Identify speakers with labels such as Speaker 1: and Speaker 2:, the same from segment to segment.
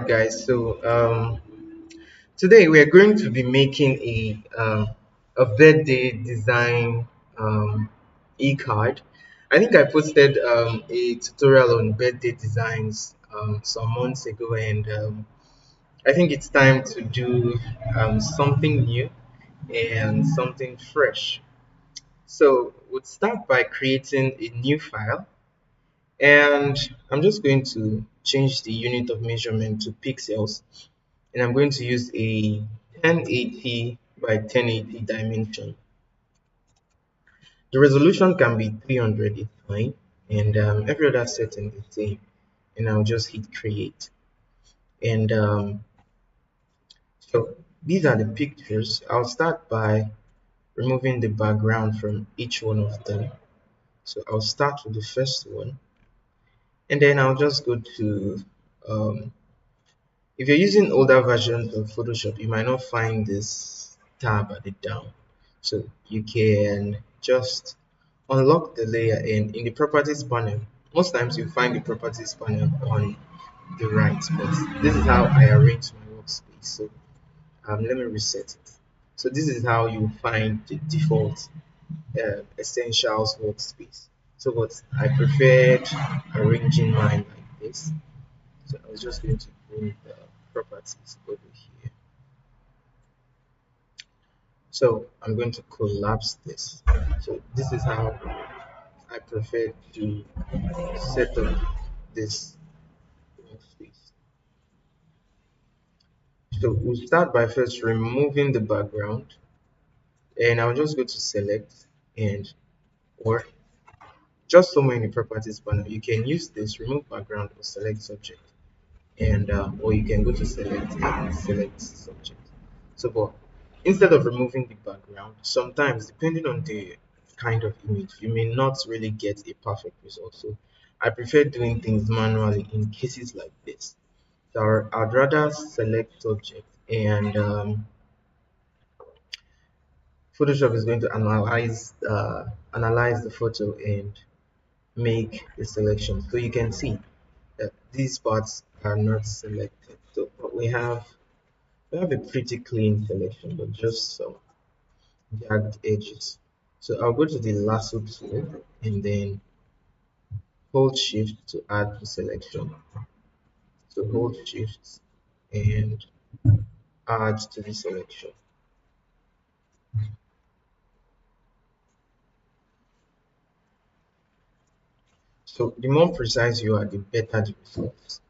Speaker 1: Guys. Today we are going to be making a birthday design e-card. I think I posted a tutorial on birthday designs some months ago, and I think it's time to do something new and something fresh. So we'll start by creating a new file, and I'm just going to change the unit of measurement to pixels, and I'm going to use a 1080 by 1080 dimension. The resolution can be 300, it's fine, and every other setting is the same. And I'll just hit create. And so these are the pictures. I'll start by removing the background from each one of them. So I'll start with the first one, and then I'll just go to if you're using older versions of Photoshop, you might not find this tab at the down. So you can just unlock the layer, and in the properties panel, most times you find the properties panel on the right, but this is how I arrange my workspace. So let me reset it. So this is how you find the default essentials workspace. So but I preferred arranging mine like this. So I was just going to bring the properties over here. So I'm going to collapse this. So this is how I prefer to set up this workspace. So we'll start by first removing the background, and I'll just go to select, and or just somewhere in the properties panel you can use this remove background or select subject, and or you can go to select and select subject. So but instead of removing the background, sometimes depending on the kind of image, you may not really get a perfect result. So I prefer doing things manually in cases like this. So I'd rather select subject, and Photoshop is going to analyze the photo and make the selection. So you can see that these parts are not selected. So but we have a pretty clean selection, but just some jagged edges. So I'll go to the lasso tool and then hold shift to add the selection. So hold shift and add to the selection. So the more precise you are, the better the results.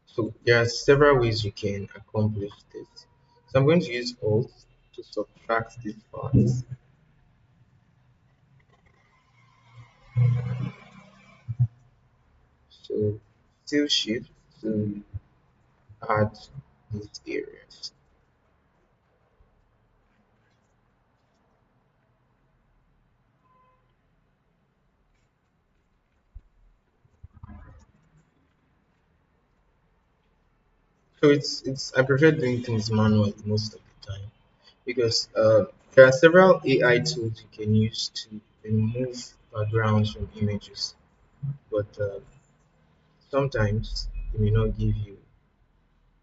Speaker 1: So there are several ways you can accomplish this. So I'm going to use Alt to subtract these parts. So still shift to add these areas. So it's I prefer doing things manually most of the time, because there are several AI tools you can use to remove backgrounds from images, but sometimes it may not give you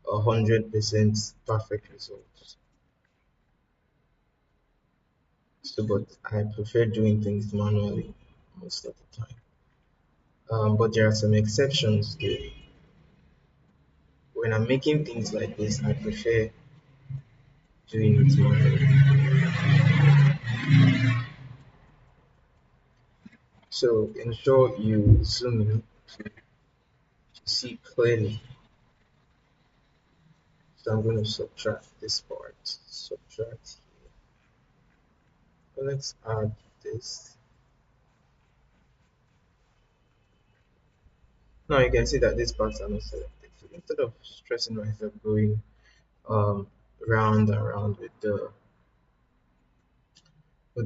Speaker 1: 100% perfect results. So, but I prefer doing things manually most of the time. But there are some exceptions to when I'm making things like this. I prefer doing it manually. So ensure you zoom in to see clearly. So I'm going to subtract this part. Subtract here. So let's add this. Now you can see that these parts are not selected. So instead of stressing myself going um, round and round with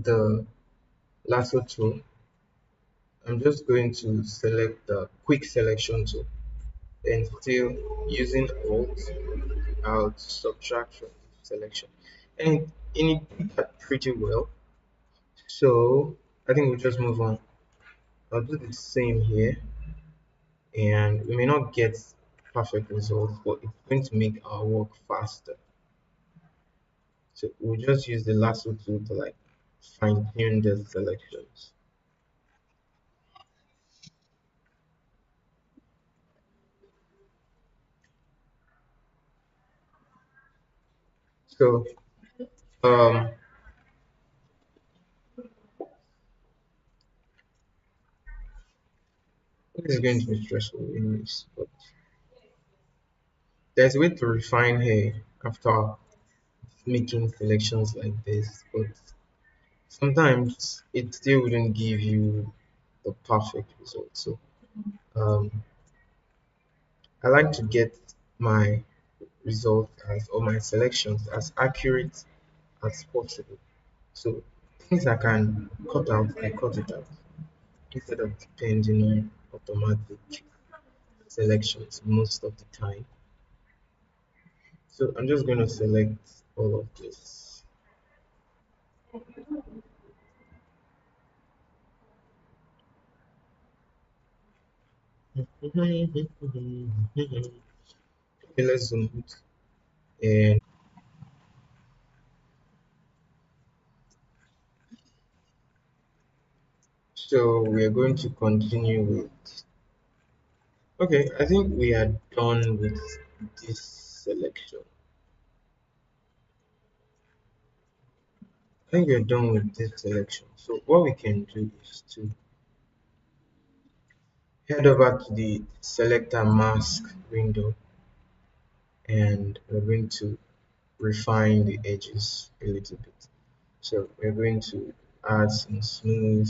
Speaker 1: the lasso tool, I'm just going to select the quick selection tool, and still using Alt, I'll subtract from the selection, and it did that pretty well. So I think we'll just move on. I'll do the same here. and we may not get perfect results, but it's going to make our work faster. So we'll just use the lasso tool to like fine tune the selections. So um, this is going to be stressful anyways, but there's a way to refine here after making selections like this, but sometimes it still wouldn't give you the perfect result. So um, I like to get my results as or my selections as accurate as possible. So things I can cut out, I cut it out instead of depending on automatic selections most of the time. So I'm just going to select all of this. Okay, let's zoom out. And so we are going to continue with. Okay, I think we are done with this selection. I think we're done with this selection. So what we can do is to head over to the selector mask window, and we're going to refine the edges a little bit. So we're going to add some smooth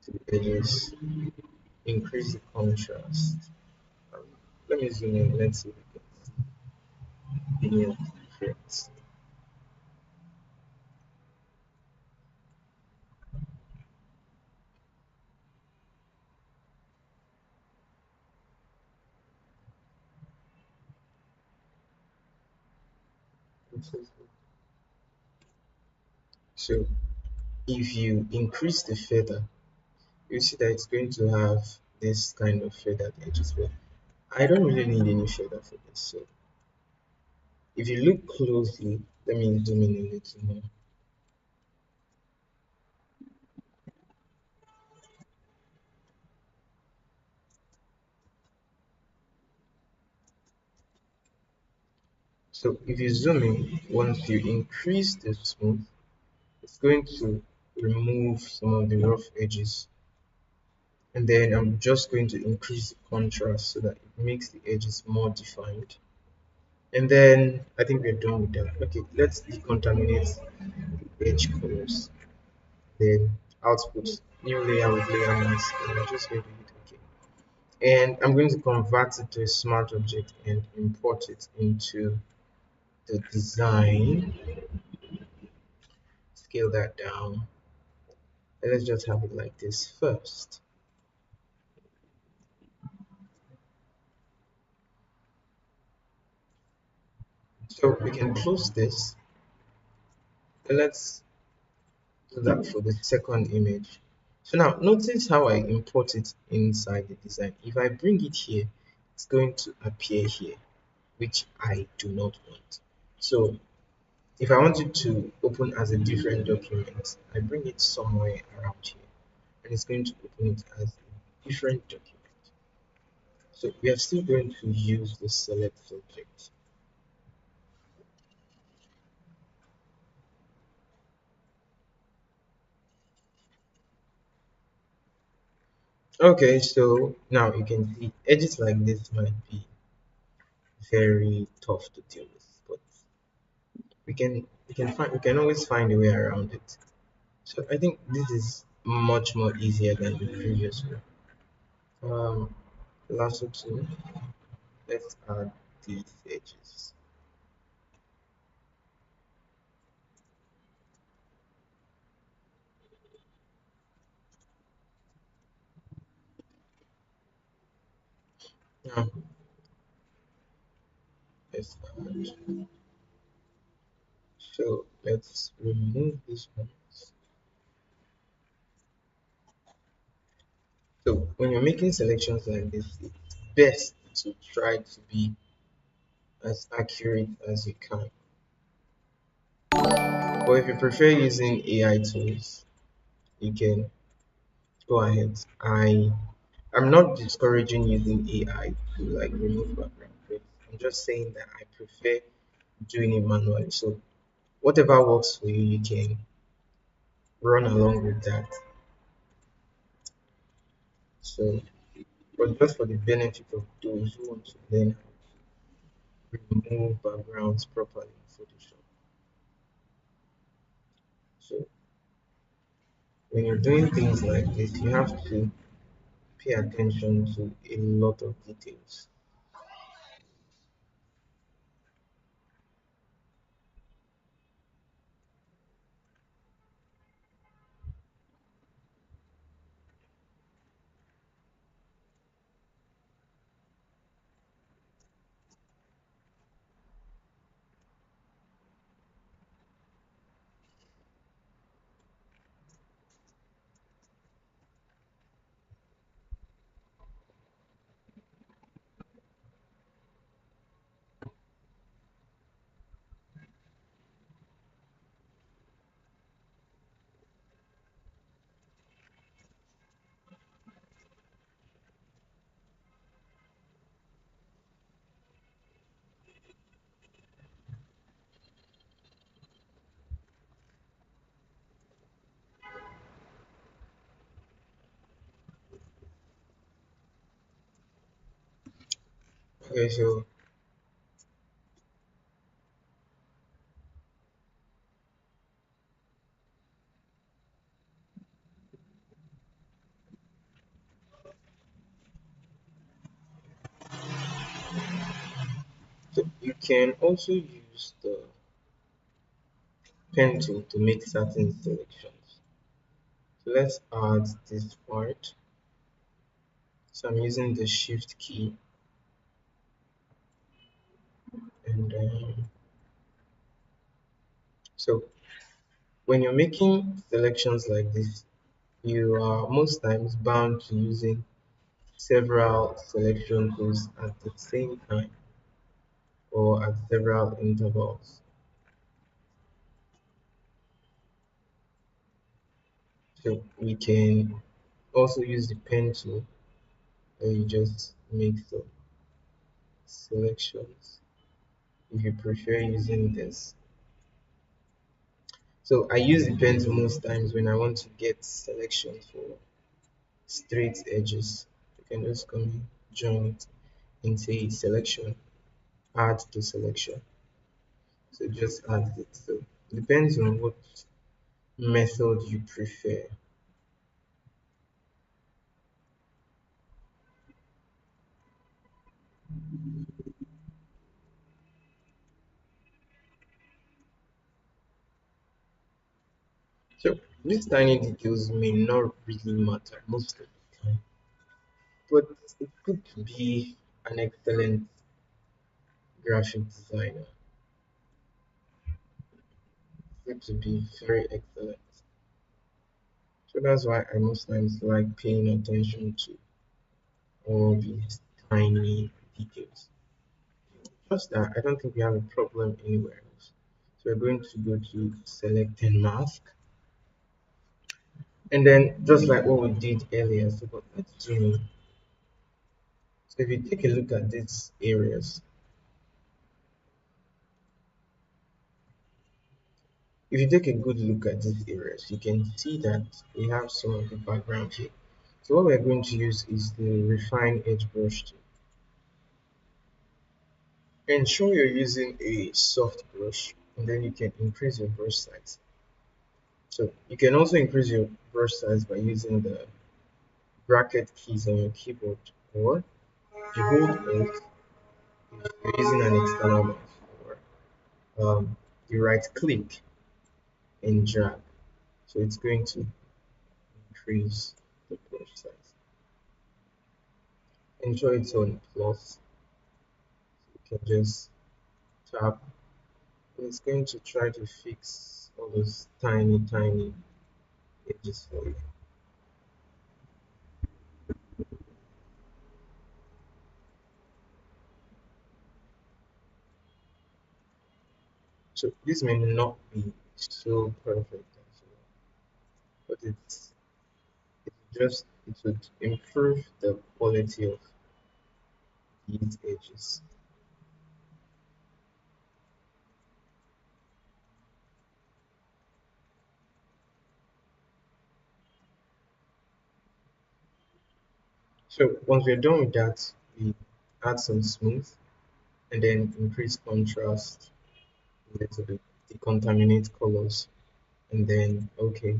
Speaker 1: to the edges, increase the contrast. Um, Let me zoom in, let's see if we get any effects. So if you increase the feather, you see that it's going to have this kind of feathered edges. But I don't really need any feather for this. So if you look closely, let me zoom in a little more. So if you zoom in, once you increase the smooth, it's going to remove some of the rough edges. And then I'm just going to increase the contrast so that it makes the edges more defined. And then I think we're done with that. Okay, let's decontaminate the edge colors. Then output new layer with layer mask, and I'm just going to hit OK. And I'm going to convert it to a smart object and import it into the design. Scale that down. And let's just have it like this first. So we can close this. And let's do that for the second image. So now notice how I import it inside the design. If I bring it here, it's going to appear here, which I do not want. So if I want it to open as a different document, I bring it somewhere around here, and it's going to open it as a different document. So we are still going to use the select subject. Okay, so now you can see edges like this might be very tough to deal with, but we can always find a way around it. So I think this is much more easier than the previous one. Lasso tool, let's add these edges. Now let's add. So let's remove this one. So when you're making selections like this, it's best to try to be as accurate as you can. But if you prefer using AI tools, you can go ahead. I'm not discouraging using AI to like remove background, but I'm just saying that I prefer doing it manually. So whatever works for you, you can run along with that. So, but just for the benefit of those who want to learn how to remove backgrounds properly in Photoshop. So when you're doing things like this, you have to pay attention to a lot of details. Okay, so you can also use the pen tool to make certain selections. So let's add this part. So I'm using the shift key, and so when you're making selections like this, you are most times bound to using several selection tools at the same time or at several intervals. So we can also use the pen tool where you just make some selections if you prefer using this. So I use the pen tool most times when I want to get selections for straight edges. You can just come in, join it, and say selection, add to selection. So just add it. So it depends on what method you prefer. So these tiny details may not really matter most of the time, but it's good to be an excellent graphic designer. Good to be very excellent. So that's why I most times like paying attention to all these tiny details. Just that I don't think we have a problem anywhere else. So we're going to go to select and mask. And then just like what we did earlier, so but let's zoom in. So if you take a look at these areas, if you take a good look at these areas, you can see that we have some of the background here. So what we're going to use is the refine edge brush tool. Ensure you're using a soft brush and then you can increase your brush size. So you can also increase your brush size by using the bracket keys on your keyboard, or if you hold Alt, if you're using an external mouse, or you right click and drag. So it's going to increase the brush size. Ensure it's on plus. You can just tap, and it's going to try to fix all those tiny edges for you. So this may not be so perfect actually, but it would improve the quality of these edges. So once we're done with that, we add some smooth and then increase contrast a little bit, decontaminate colors, and then okay.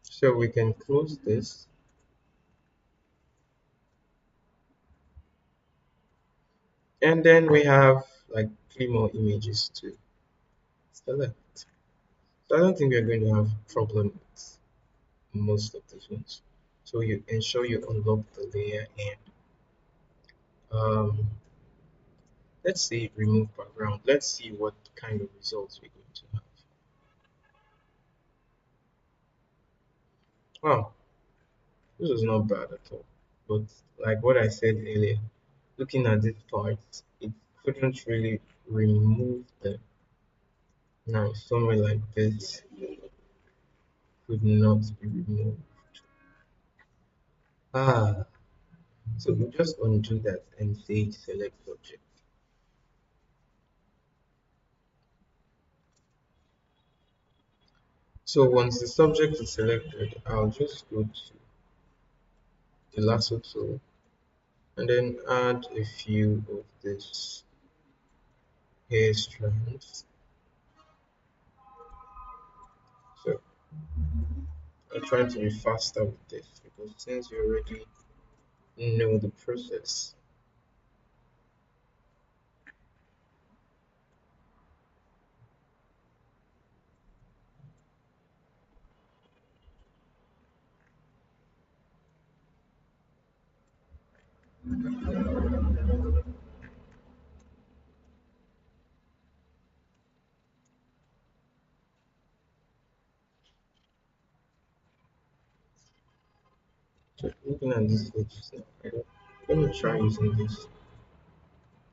Speaker 1: So we can close this, and then we have like three more images to select. So I don't think we're going to have problem with most of these ones. So you ensure you unlock the layer and let's say remove background. Let's see what kind of results we're going to have. Wow, this was not bad at all. But like what I said earlier, looking at this part, it couldn't really remove the now somewhere like this could not be removed. Ah, so we just undo that and say select subject. So once the subject is selected, I'll just go to the lasso tool and then add a few of this hair strands. So I'm trying to be faster with this because since you already know the process, so looking at this edges now, let me try using this.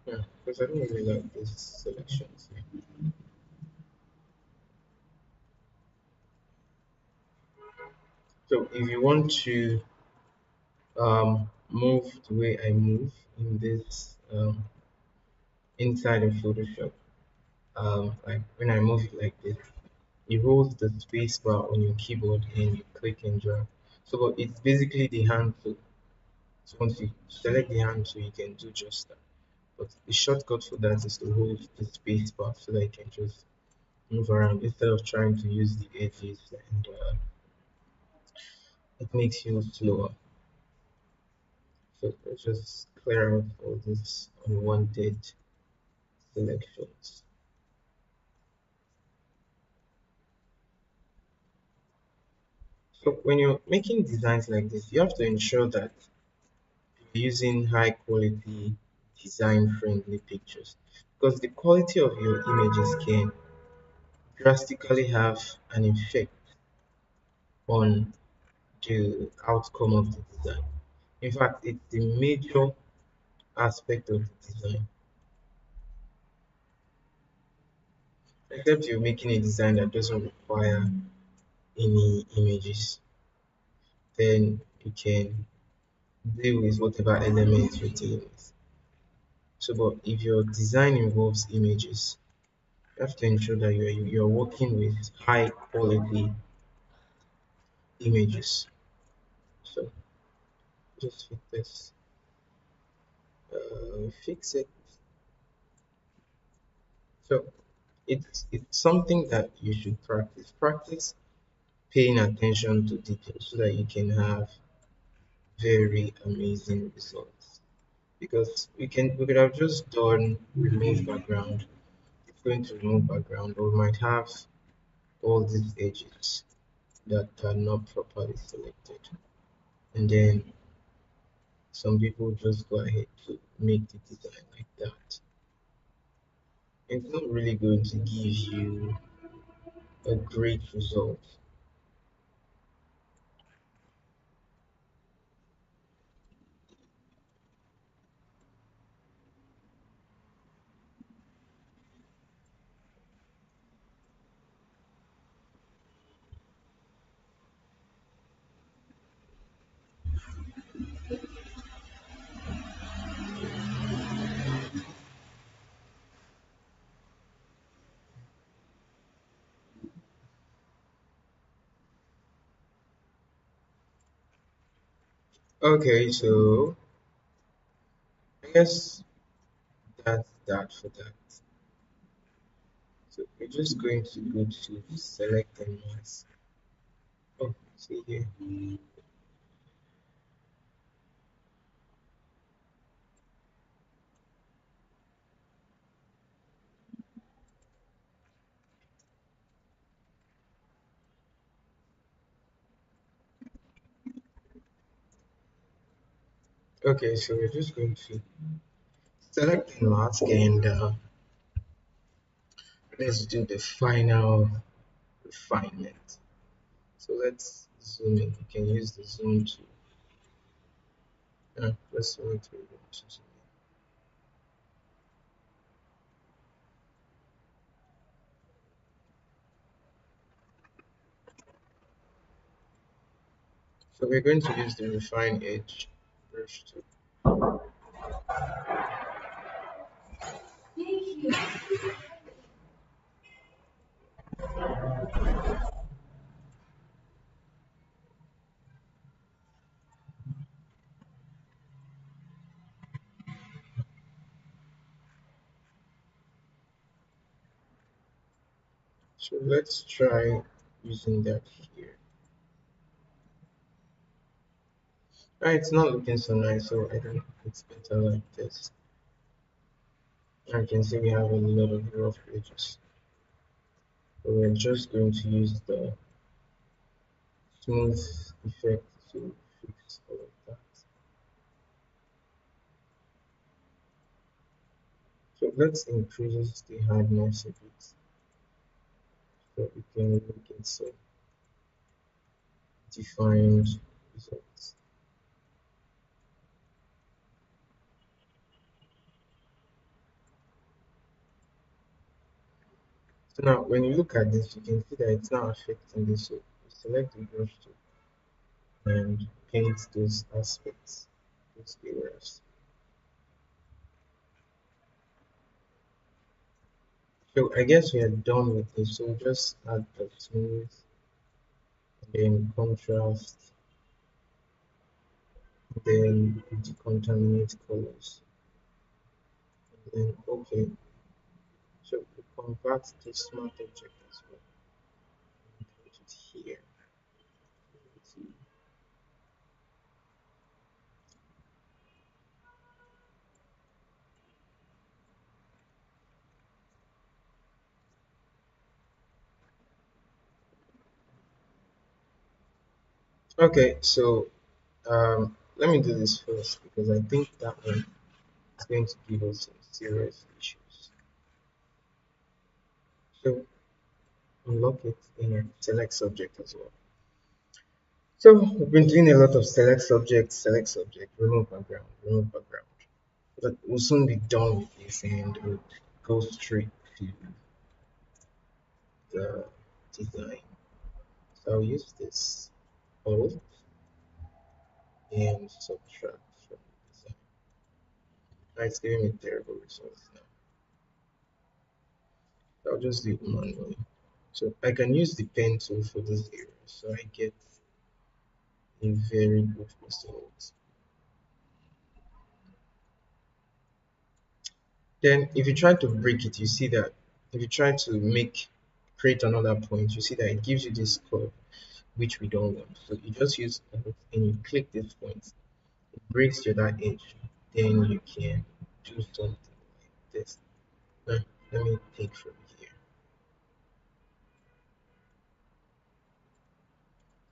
Speaker 1: Yeah, because I don't really like these selections. So if you want to move the way I move in this inside of Photoshop, like when I move it like this, you hold the space bar on your keyboard and you click and drag. So but it's basically the hand tool. So once you select the hand tool, you can do just that. But the shortcut for that is to hold the space bar so that you can just move around instead of trying to use the edges and it makes you slower. So let's just clear out all these unwanted selections. So when you're making designs like this, you have to ensure that you're using high quality design friendly pictures because the quality of your images can drastically have an effect on the outcome of the design. In fact, it's the major aspect of the design. Except you're making a design that doesn't require any images, then you can deal with whatever elements you're dealing with. So, but if your design involves images, you have to ensure that you're working with high quality images. So just fix this, fix it. So it's something that you should practice. Practice paying attention to details so that you can have very amazing results. Because we could have just done remove background. It's going to remove background, but we might have all these edges that are not properly selected. And then some people just go ahead to make the design like that. It's not really going to give you a great result. Okay, so I guess that's that for that. So we're just going to go to select and mask. Oh, see here. Okay, so we're just going to select and mask and let's do the final refinement. So let's zoom in. You can use the zoom to let's wait to zoom in. So we're going to use the refine edge brush tool. So let's try using that here. It's not looking so nice, so I think it's better like this. I can see we have a lot of rough edges. So we're just going to use the smooth effect to fix all of that. So let's increase the hardness a bit so we can look at some defined results. So now when you look at this, you can see that it's not affecting this. So you select the brush tool and paint those aspects, those areas. So I guess we are done with this. So just add the smooth and then contrast, then decontaminate colors, and then okay. So we convert to smart object as well. Put it here. Okay, so let me do this first because I think that one is going to give us some serious issues. So unlock it and select subject as well. So we've been doing a lot of select subject, remove background. But we'll soon be done with this and we'll go straight to the design. So I'll use this alt and subtract from the design. It's giving me terrible results now. I'll just do it manually. So I can use the pen tool for this area, so I get a very good result. Then if you try to break it, you see that if you try to create another point, you see that it gives you this curve, which we don't want. So you just use Alt and you click this point. It breaks to that edge. Then you can do something like this. Now, let me take from here.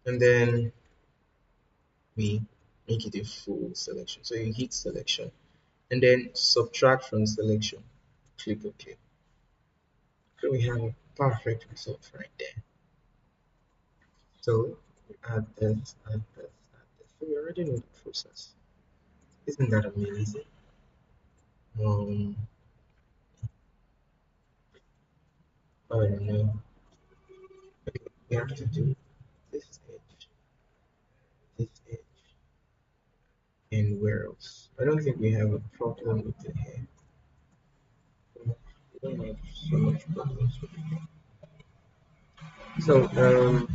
Speaker 1: And then we make it a full selection. So you hit selection and then subtract from selection. Click OK. So we have a perfect result right there. So we add this, add this, add this. So we already know the process. Isn't that amazing? Um, I don't know. We have to do this edge, and where else? I don't think we have a problem with the hair. We don't have so much problems with it. So,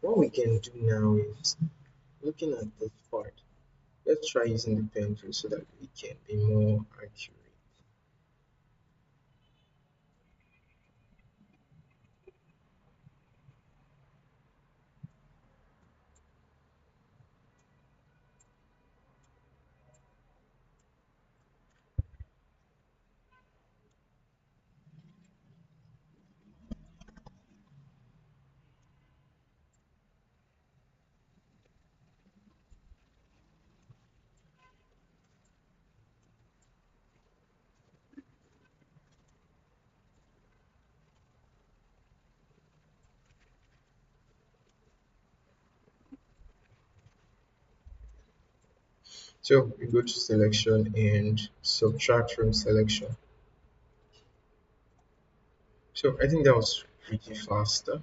Speaker 1: what we can do now is looking at this part. Let's try using the pen tool so that we can be more accurate. So we go to selection and subtract from selection. So I think that was pretty faster.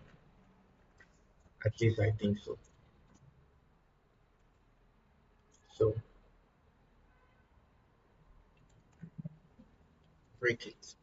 Speaker 1: At least I think so. So break it.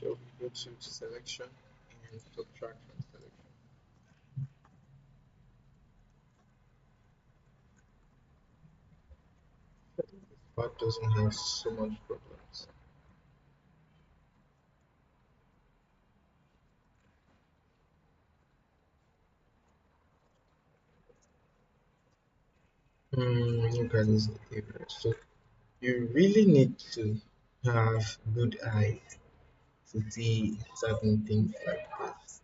Speaker 1: So we go to selection and subtract from selection. I think this part doesn't have so much problems. Look at this area. So you really need to have good eyes to see certain things like this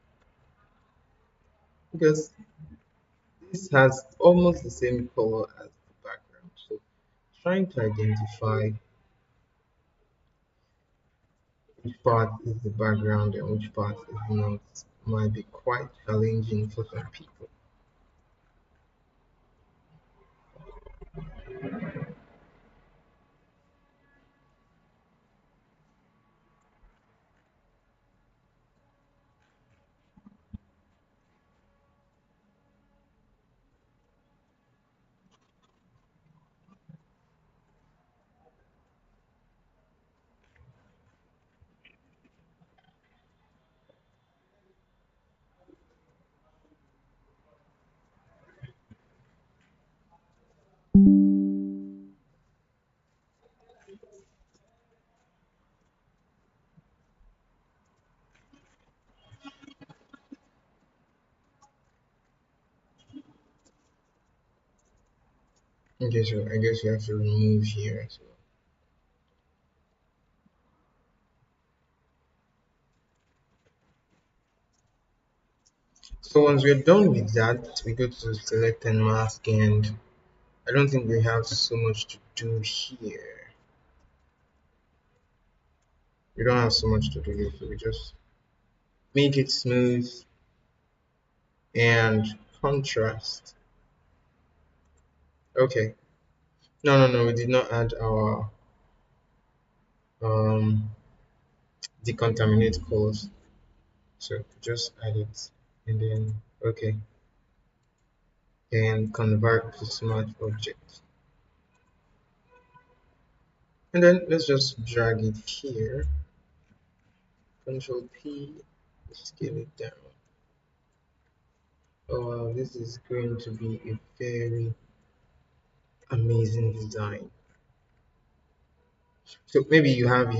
Speaker 1: because this has almost the same color as the background. So trying to identify which part is the background and which part is not might be quite challenging for some people. Okay, so I guess you have to remove here as well. So once we're done with that, we go to select and mask, and I don't think we have so much to do here. We don't have so much to do here, so we just make it smooth and contrast. Okay. No, no, no, we did not add our um decontaminate colors. So just add it and then okay. And convert to smart object. And then let's just drag it here. Control P, scale it down. Oh wow, this is going to be a very amazing design. So maybe you have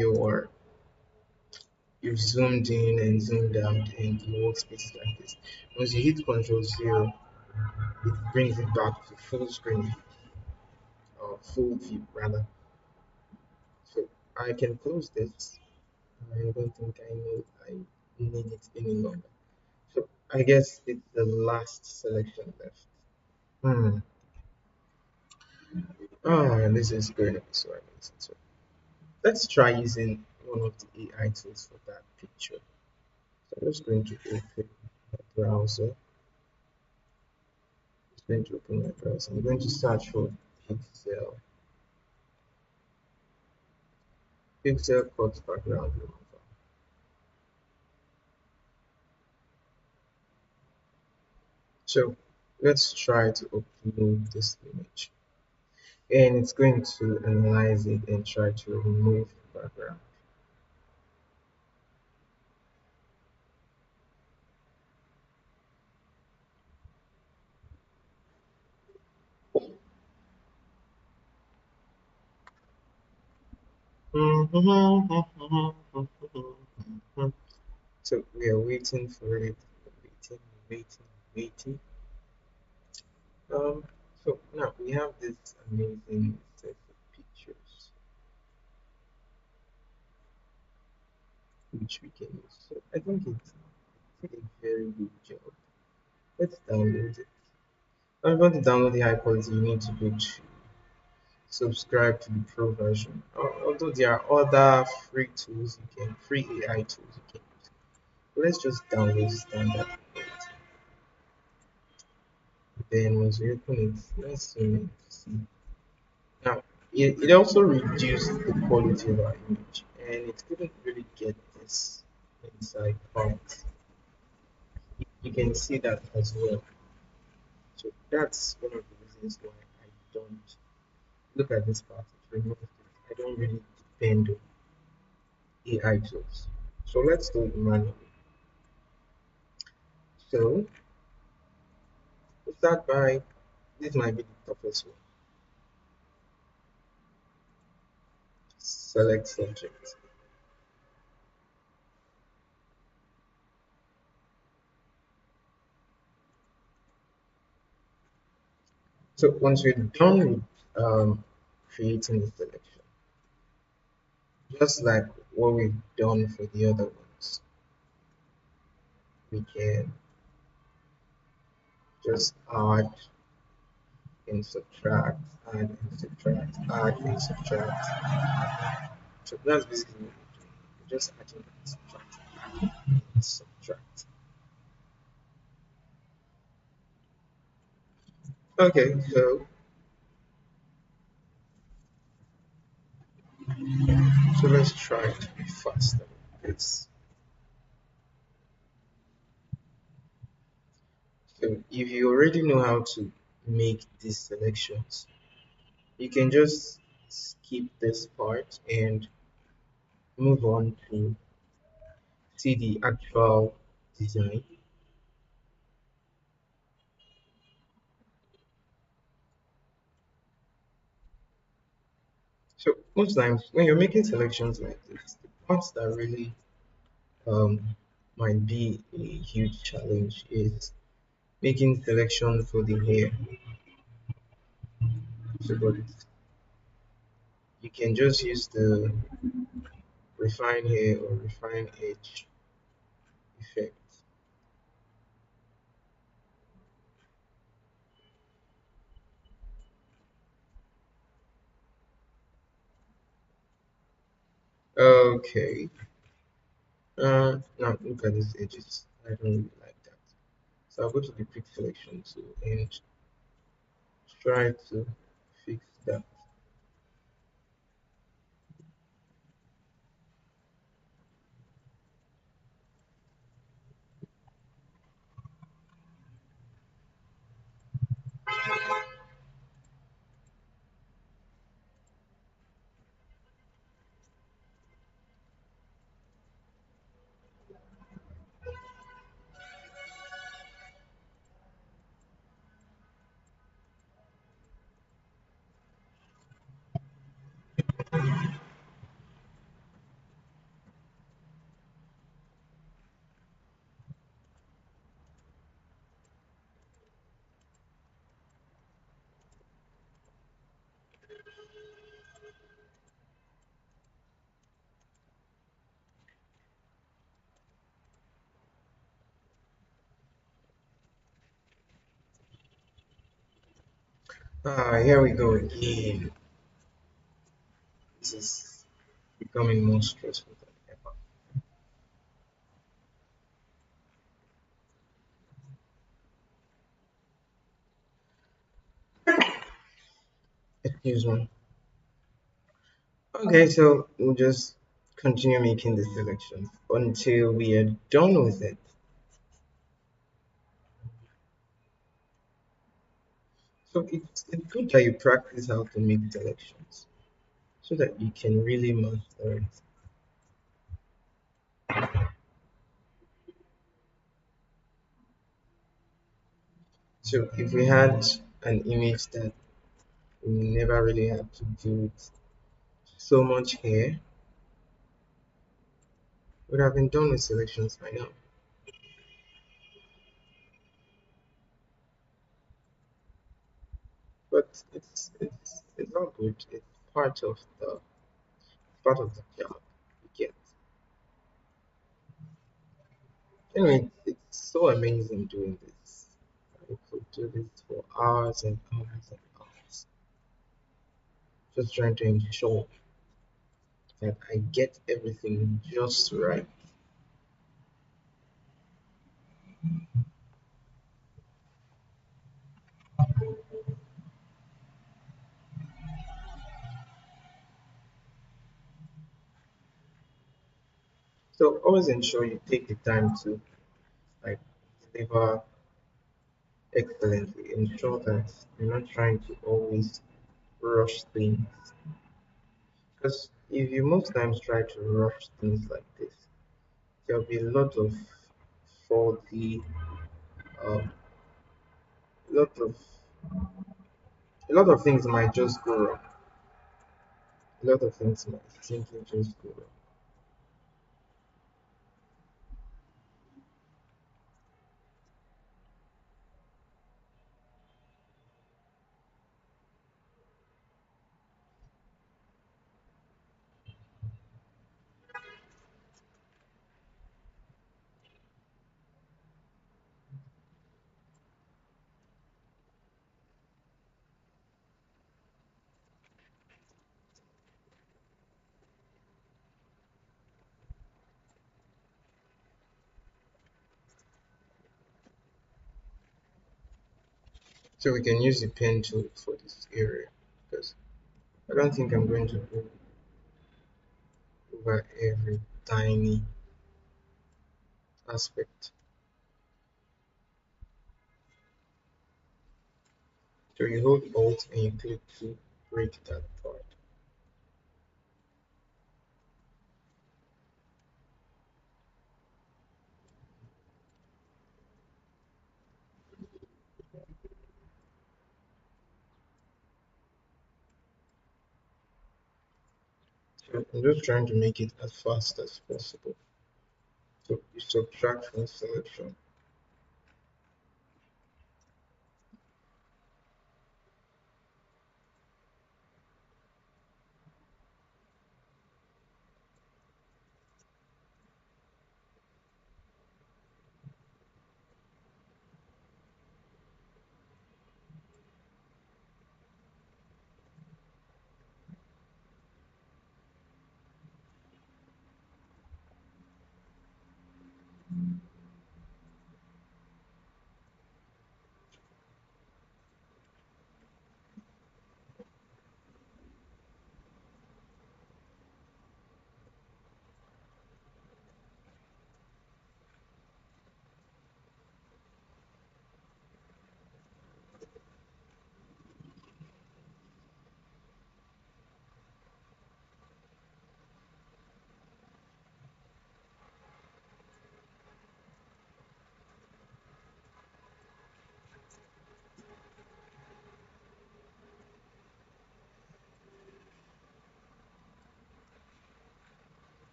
Speaker 1: you've zoomed in and zoomed out and your workspace is like this. Once you hit Control 0, it brings it back to full screen or full view rather. So I can close this. I don't think I know I need it any longer. So I guess it's the last selection left. Hmm. Oh, this is going to be so amazing. So let's try using one of the AI tools for that picture. So I'm just going to open my browser. Just going to open my browser. I'm going to search for pixel. Pixel cut background remover. So let's try to upload this image. And it's going to analyze it and try to remove the background. So we are waiting for it, waiting, waiting, waiting. Um, so now we have this amazing set of pictures which we can use. So I think it's a very good job. Let's download it. Now, if you want to download the high quality, you need to go to subscribe to the pro version. Although there are other free tools you can, free AI tools you can use. But let's just download standard quality. Then once we open it, let's zoom in to see. Now, it also reduced the quality of our image, and it couldn't really get this inside part. You can see that as well. So that's one of the reasons why I don't look at this part. It removed it. I don't really depend on AI tools. So let's do it manually. So we'll start by this might be the toughest one. Select subject. So once we're done with creating the selection, just like what we've done for the other ones, we can just add and subtract, add and subtract, add and subtract. So that's basically what we're doing. We're just adding and subtracting, add and subtract. Okay, so let's try to be faster with this. So if you already know how to make these selections, you can just skip this part and move on to see the actual design. So most times when you're making selections like this, the parts that really um, might be a huge challenge is making selection for the hair. So but you can just use the refine hair or refine edge effect. Okay. Now look at these edges. I don't really like that. So I'll go to the quick selection tool and try to fix that. Here we go again. This is becoming more stressful than ever. Excuse me. Okay, so we'll just continue making the selections until we are done with it. So it's good that you practice how to make selections so that you can really master it. So if we had an image that we never really had to do with so much hair, would have been done with selections by now. But it's all good. It's part of the job you get. Anyway, it's so amazing doing this. I could do this for hours and hours and hours, just trying to ensure that I get everything just right. So always ensure you take the time to like deliver excellently. Ensure that you're not trying to always rush things. Because if you most times try to rush things like this, there'll be a lot of faulty, um, lot of a lot of things might just go wrong. A lot of things might simply just go wrong. So we can use the pen tool for this area because I don't think I'm going to go over every tiny aspect. So you hold Alt and you click to break that part. So I'm just trying to make it as fast as possible. So you subtract from selection.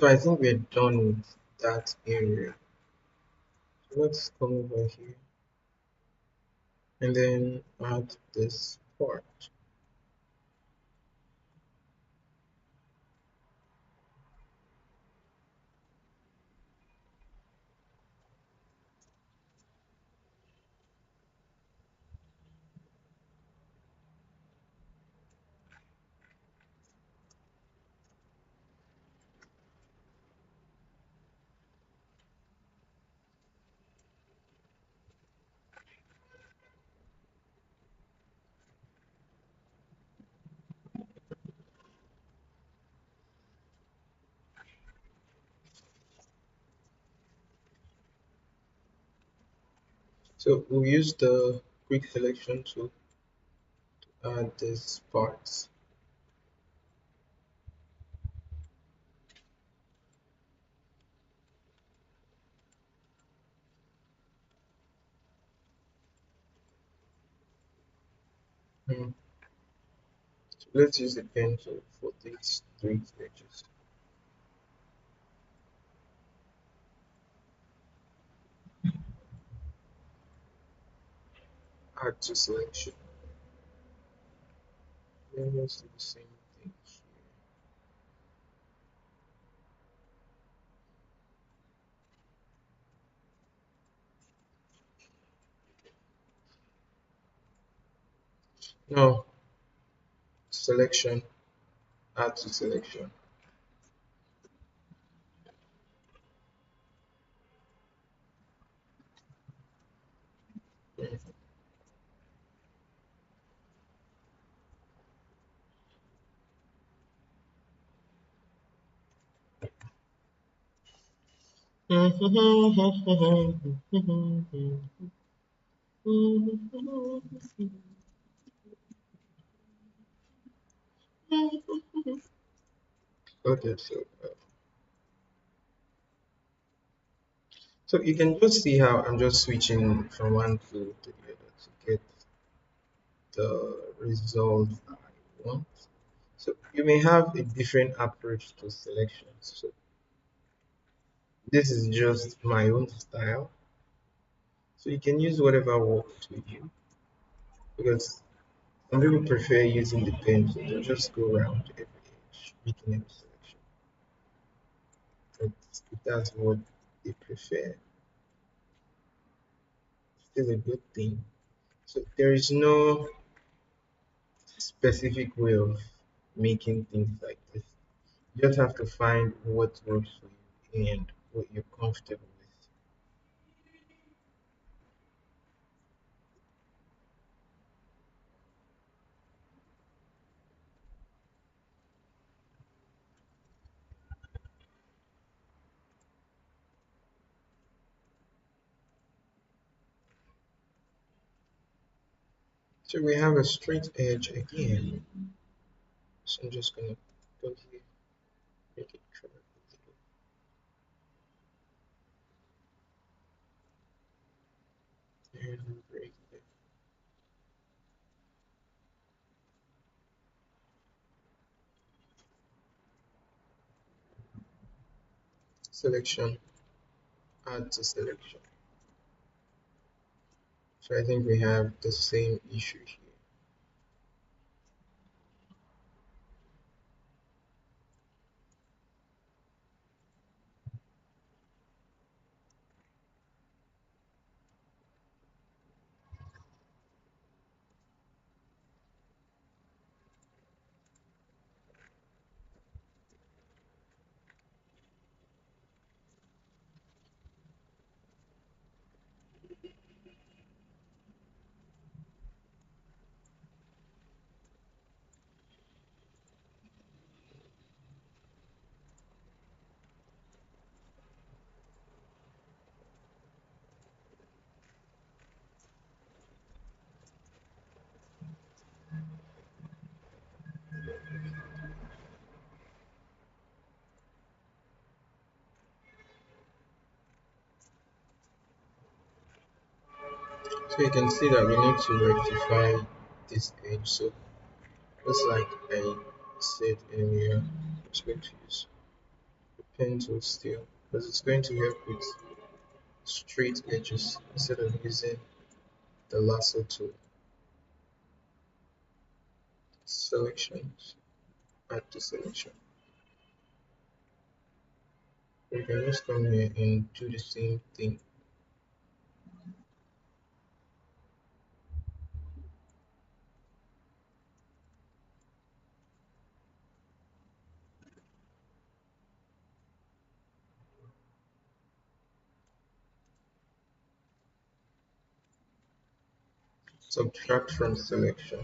Speaker 1: So I think we're done with that area. So let's come over here and then add this part. So we'll use the quick selection to add these parts. Hmm. So let's use the pencil for these three edges. Add to selection. Then let's do the same thing here. Now selection, add to selection. Okay, so you can just see how I'm just switching from one tool to the other to get the result I want. So you may have a different approach to selections. So this is just my own style. So you can use whatever works with you because some people prefer using the pen, so they'll just go around every edge, making a selection. If that's what they prefer, still a good thing. So there is no specific way of making things like this. You just have to find what works for you and what you're comfortable with. So we have a straight edge again. So I'm just gonna go here, make it curve a little, and break the selection, add to selection. So I think we have the same issue here. So you can see that we need to rectify this edge. So just like I said earlier, I'm just going to use pen tool still because it's going to help with straight edges instead of using the lasso tool. Selections, add to selection. We can just come here and do the same thing. Subtract from selection.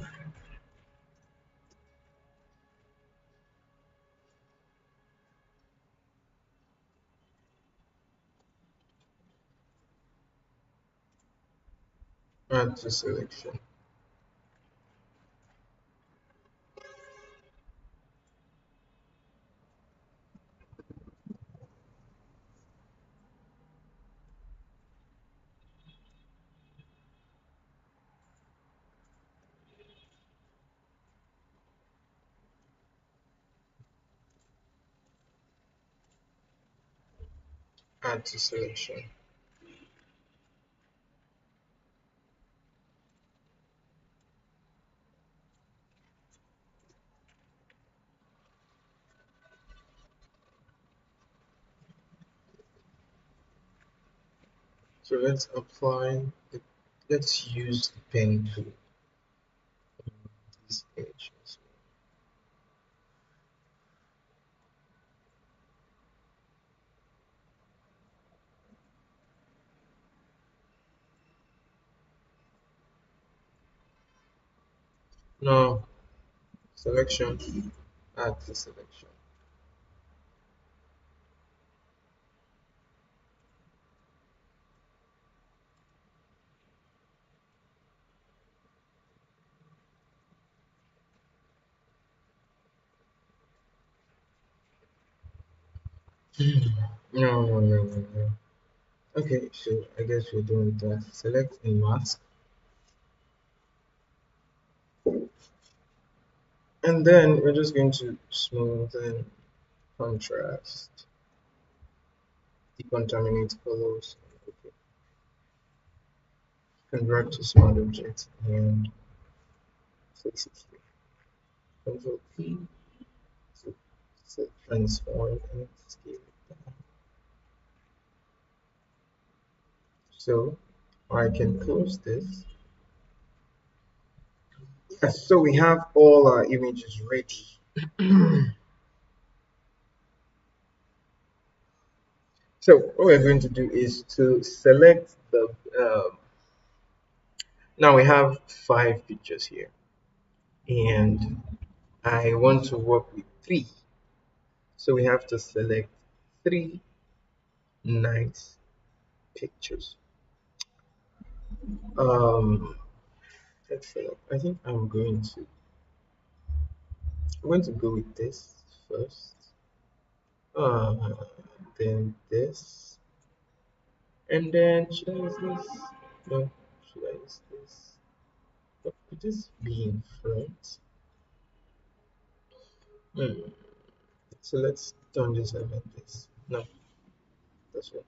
Speaker 1: Add to selection. Add to selection. So let's apply the, let's use the pen tool on this edge as well. Now, selection, add to selection. No, no, no, no, no. Okay, so I guess we're done with that. Select and mask. And then we're just going to smoothen, contrast, decontaminate colors. Okay. Convert to smart objects and fix it here. Control P to transform and scale it down. So I can close this. Yes, so we have all our images ready. So what we're going to do is to select the now we have 5 pictures here and I want to work with 3. So we have to select 3 nice pictures. Um, let's select. I think I'm going to go with this first. Uh, then this, and then should I use this? No, should I use this? But could this be in front? Hmm. So let's turn this out like this. No, that's one.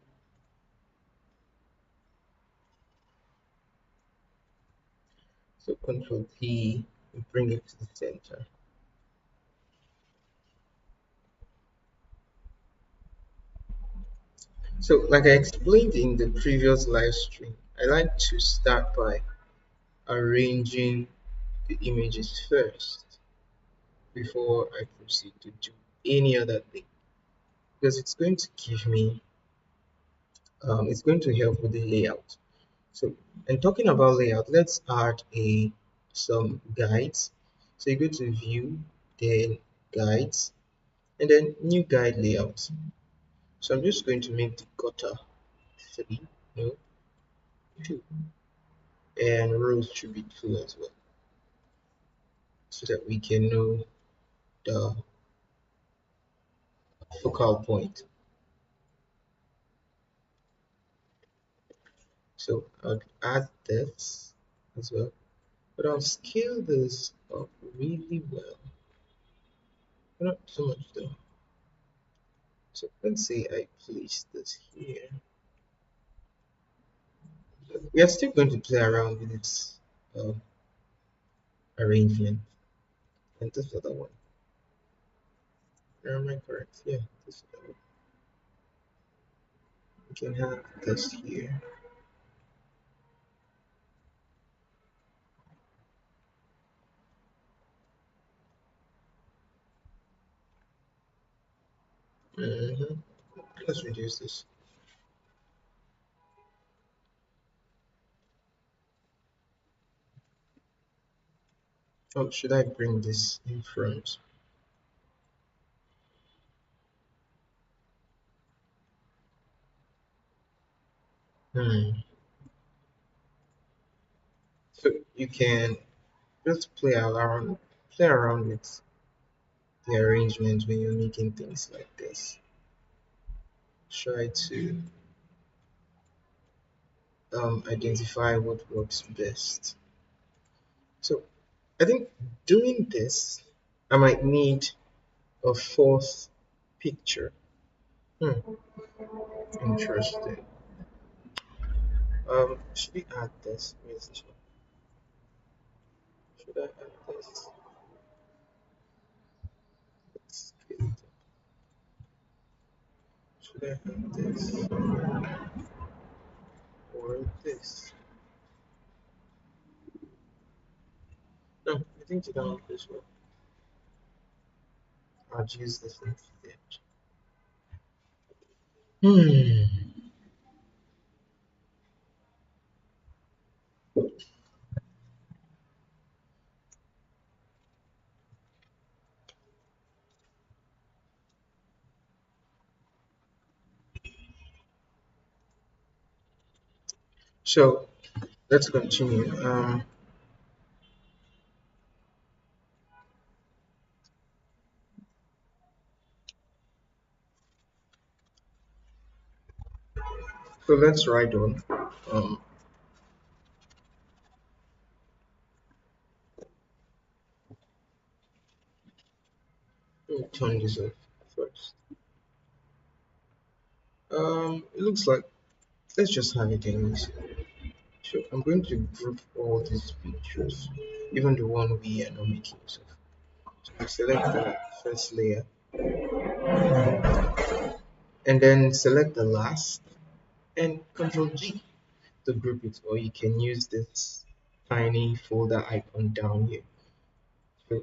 Speaker 1: So Control P, bring it to the center. So, like I explained in the previous live stream, I like to start by arranging the images first before I proceed to do any other thing because it's going to help with the layout. So, and talking about layout, let's add some guides. So you go to view, then guides, and then new guide layout. So I'm just going to make the gutter 3, no, 2, and rows should be 2 as well, so that we can know the focal point. So I'll add this as well, but I'll scale this up really well. Not so much though. So let's say I place this here. We are still going to play around with its uh, arrangement. And this other one. Am I correct? Yeah, this other one. We can have this here. hmm Let's reduce this. Oh, should I bring this in front? Hmm. So you can just play around with the arrangement when you're making things like this. Try to identify what works best. So I think doing this, I might need a fourth picture. Hmm, interesting. Should we add this? Where's this one? Should I add this? Let's get it. Should I add this or this? No, I think you don't this one. I'll use this instead. Hmm. So let's continue. So let's write on. Um, let me turn this off first. It looks like let's just have it anyways. So I'm going to group all these pictures, even the one we are not making use of. So I select the first layer and then select the last and Control G to group it, or you can use this tiny folder icon down here. So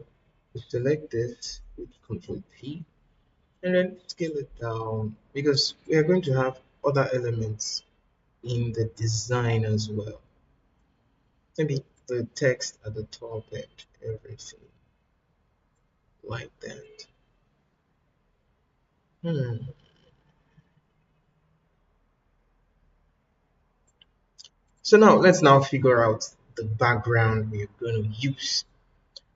Speaker 1: you select this with Control P and then scale it down because we are going to have other elements in the design as well. Maybe the text at the top and everything like that. Hmm. So now let's now figure out the background we're going to use.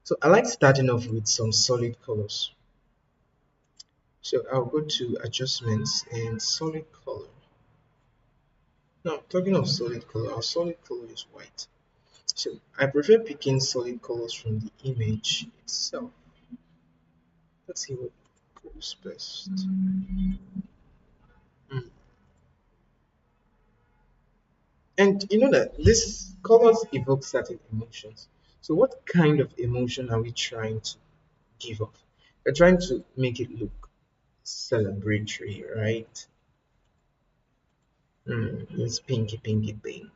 Speaker 1: So I like starting off with some solid colors. So I'll go to adjustments and solid color. Now talking of solid color, our solid color is white. So I prefer picking solid colors from the image itself. Let's see what goes best. Hmm. And you know that this colors evoke certain emotions. So what kind of emotion are we trying to give off? We're trying to make it look celebratory, right? It's pinky, pinky pink.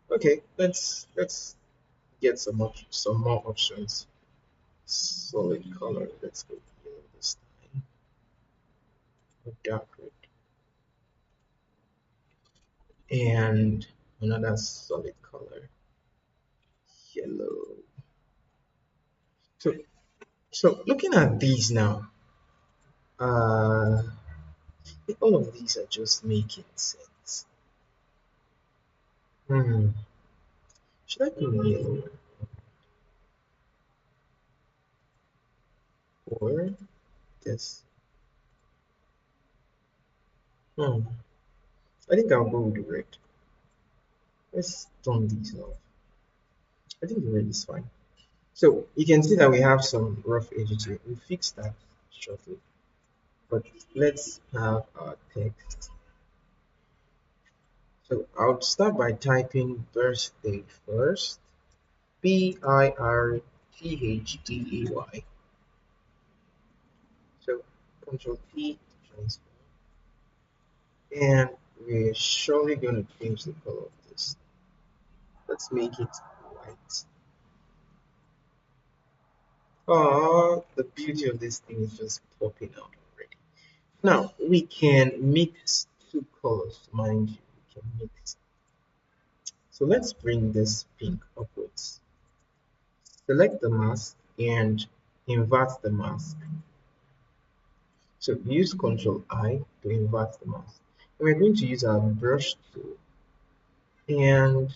Speaker 1: Okay, let's get some more options. Solid color. Let's go yellow this time. Or dark red. And another solid color, yellow. So looking at these now, uh, all of these are just making sense. Hmm. Should I go yellow or this? Hmm. I think I'll go with the red. Let's turn these off. I think the red is fine. So you can see that we have some rough edges here. We'll fix that shortly. But let's have our text. So I'll start by typing birthday first. Birthday. So Control T to transform. And we're surely going to change the color of this. Let's make it white. Oh, the beauty of this thing is just popping out already. Now we can mix two colors, mind you. We can mix. So let's bring this pink upwards. Select the mask and invert the mask. So use Ctrl I to invert the mask. And we're going to use our brush tool and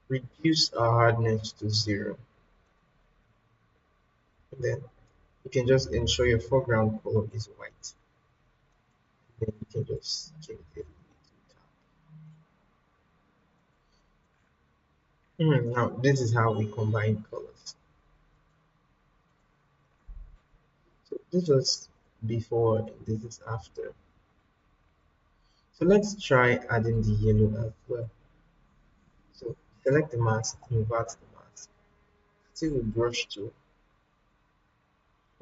Speaker 1: reduce our hardness to 0. And then you can just ensure your foreground color is white. Then you can just change it to top. Now this is how we combine colors. So this was before and this is after. So let's try adding the yellow as well. So select the mask, invert the mask. Still with brush tool.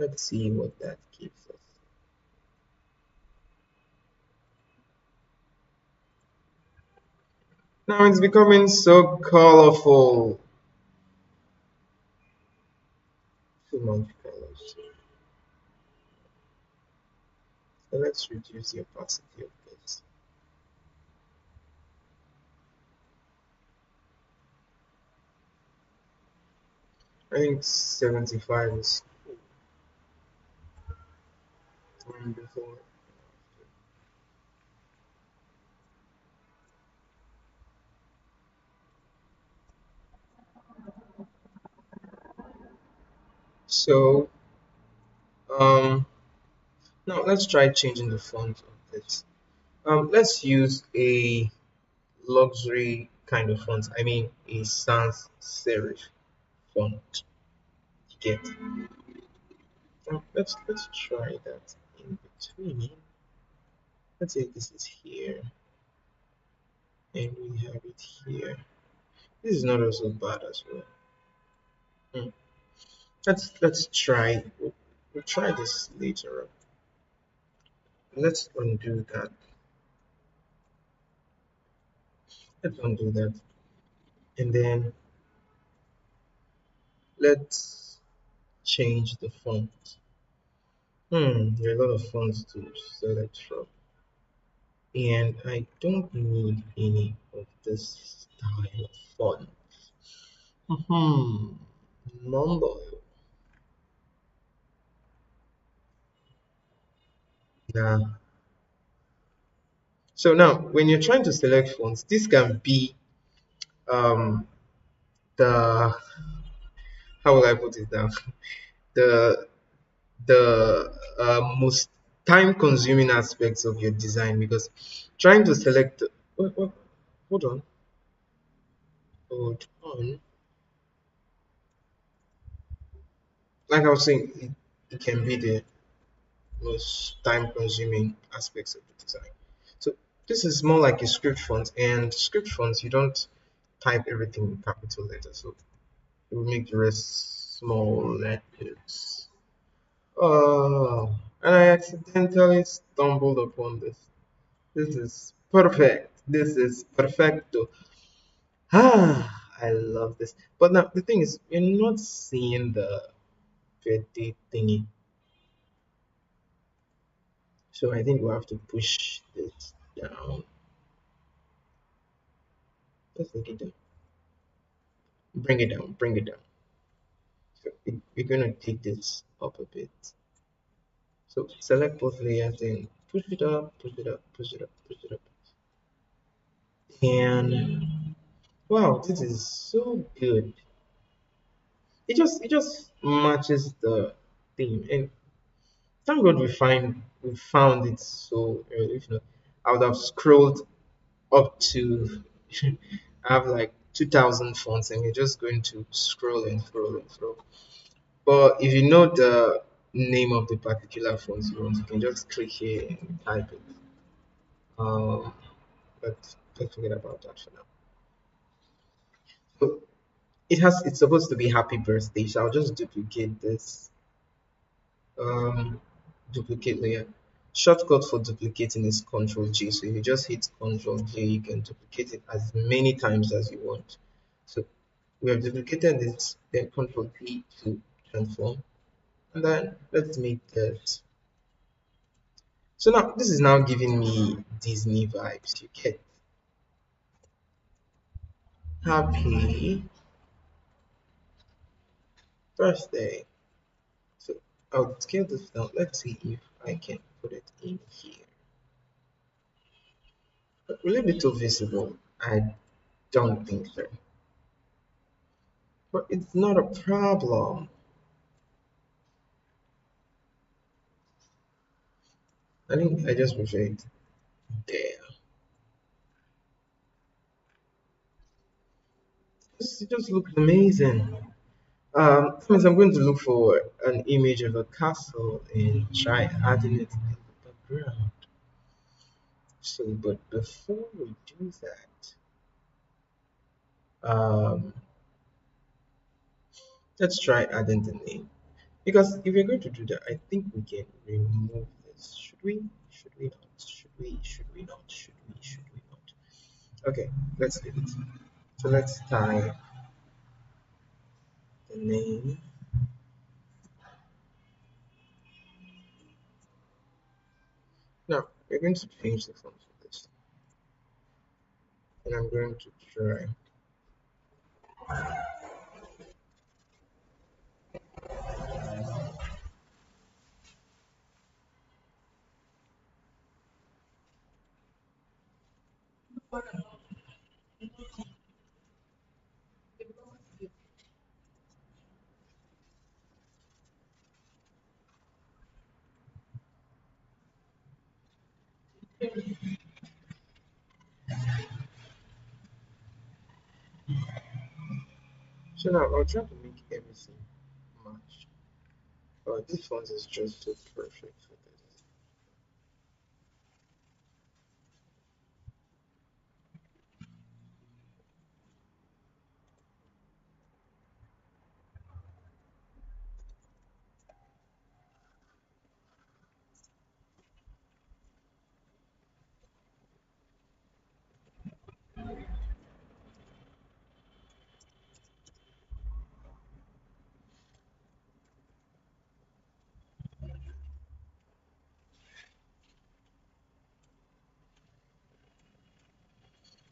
Speaker 1: Let's see what that gives us. Now it's becoming so colorful. Too much colors. So let's reduce the opacity of this. I think 75 is before. So um now let's try changing the font of this. Let's use a luxury kind of font. I mean a sans serif font. You get. Let's try that in between. Let's say this is here and we have it here. This is not also bad as well. Hmm. Let's try. We'll try this later on. Let's undo that. Let's undo that, and then let's change the font. There are a lot of fonts to select from, and I don't need any of this style of font. Hmm. Number. Nah. So now, when you're trying to select fonts, this can be um the how will I put it down? The most time consuming aspects of your design because trying to select what, hold on hold on like I was saying it can be the most time consuming aspects of the design. So this is more like a script font, and script fonts you don't type everything in capital letters, so it will make the rest small letters. Oh, and I accidentally stumbled upon this. This is perfect. This is perfecto. I love this. But now the thing is, you're not seeing the birthday thingy. So I think we'll have to push this down. Let's take it down. Bring it down. Bring it down. So we're gonna take this up a bit. So select both layers and push it up, push it up, push it up, push it up. And wow, this is so good. It just matches the theme. And thank God we found it so early. If not, I would have scrolled up to I have like 2,000 fonts, and you're just going to scroll and scroll and scroll. But if you know the name of the particular font you want, you can just click here and type it. Um, but let's forget about that for now. So it's supposed to be happy birthday, so I'll just duplicate this um duplicate layer. Shortcut for duplicating is Control G. So you just hit Control J, you can duplicate it as many times as you want. So we have duplicated it, then Control P to transform, and then let's make that. So now this is now giving me Disney vibes. You get happy birthday. So I'll scale this down. Let's see if I can put it in here. But will it be too visible? I don't think so. But it's not a problem. I think I just prefer it there. It just looks amazing. That means I'm going to look for an image of a castle and try adding it in the background. So, but before we do that, let's try adding the name. Because if we're going to do that, I think we can remove this. Should we? Should we not? Should we? Should we not? Should we? Should we not? Okay, let's leave it. So let's type the name. Now we're going to change the font for this, and I'm going to try. So now I'll try to make everything match. This font is just so perfect for this.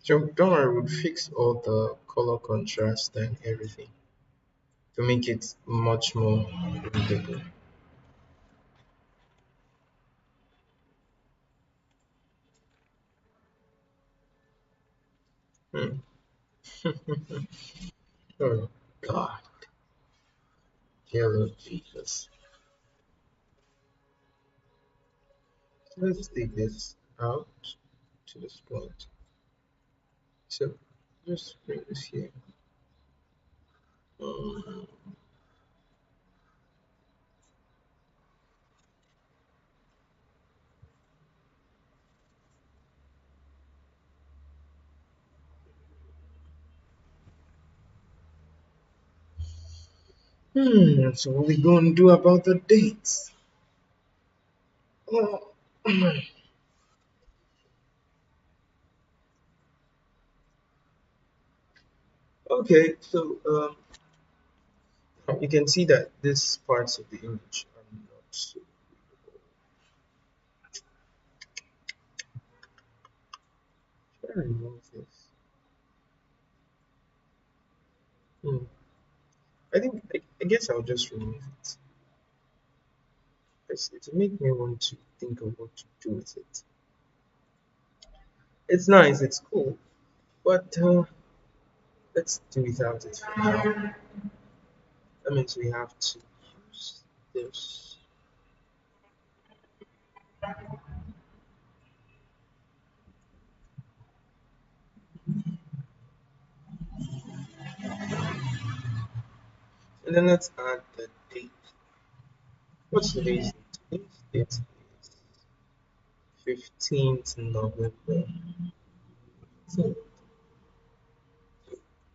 Speaker 1: So don't worry, we'll fix all the color contrast and everything to make it much more readable. Hmm. Oh God, dear Lord Jesus. So let's take this out to this point. So just bring this here. Um, so what we gonna do about the dates? Oh, okay, so you can see that these parts of the image are not so. Should I remove this? Hmm. I guess I'll just remove it. It make me want to think of what to do with it. It's nice, it's cool, but let's do without it for now. That means we have to use this. And then let's add the date. What's today's date? Today's date is 15th November. So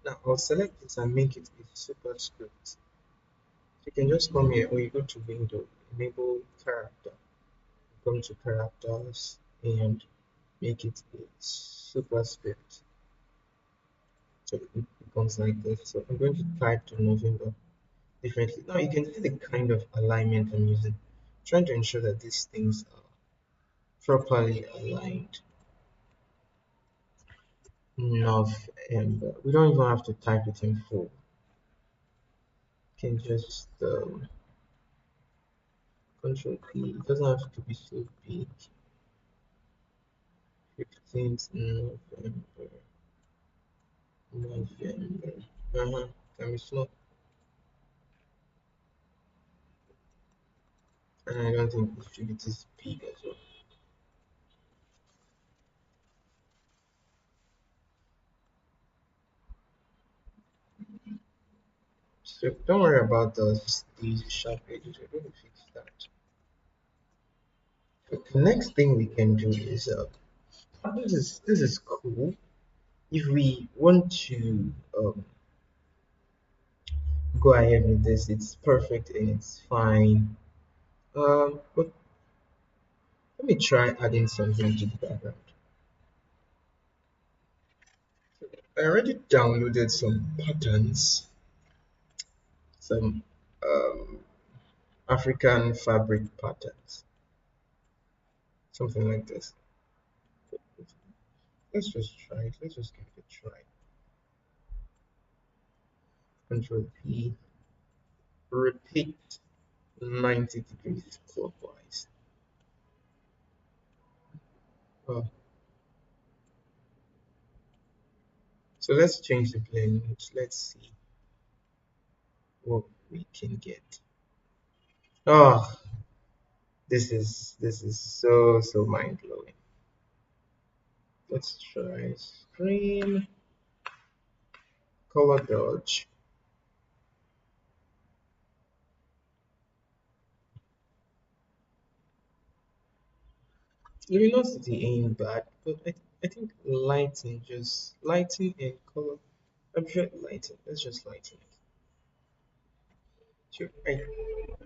Speaker 1: now I'll select this and make it a superscript. So you can just come here or you go to window, enable character, come to characters and make it a superscript. So it becomes like this. So I'm going to type to November differently. Now you can see the kind of alignment I'm using. Trying to ensure that these things are properly aligned. November. We don't even have to type it in full. You can just Control P. It doesn't have to be so big. 15th November. November. Can be small. And I don't think it should be this big as well. So don't worry about these sharp edges. We're going to fix that. So the next thing we can do is this is cool. If we want to go ahead with this, it's perfect and it's fine. But let me try adding something to the background. I already downloaded some patterns, some um, African fabric patterns, something like this. Let's just try it. Let's just give it a try. Control P, rotate 90 degrees clockwise. Oh, so let's change the blend mode. Let's see what we can get. Oh, this is so mind blowing. Let's try screen color dodge. Luminosity ain't bad, but I think lighting and color. I'm sure lighting. Let's just lighten it. Sure,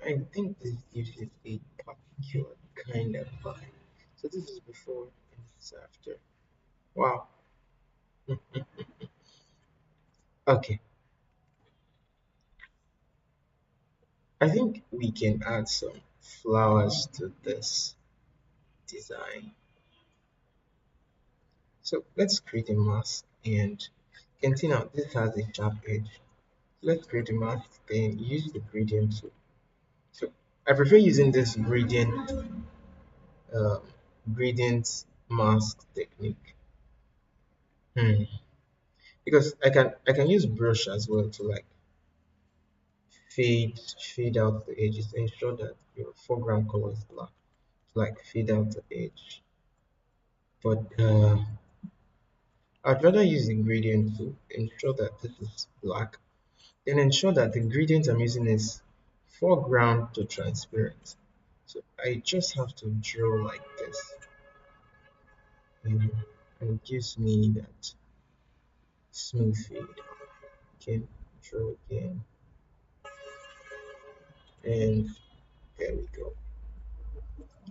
Speaker 1: I think this gives it a particular kind of vibe. So this is before and this is after. Wow. Okay. I think we can add some flowers to this design. So let's create a mask and continue. This has a sharp edge. Let's create a mask, then use the gradient tool. So I prefer using this um, gradient mask technique. Hmm. Because I can use brush as well to like fade out the edges, ensure that your foreground color is black, to like fade out the edge. But I'd rather use the gradient to ensure that this is black, then ensure that the gradient I'm using is foreground to transparent. So I just have to draw like this, and, and it gives me that smooth fade. Again, draw again, and there we go.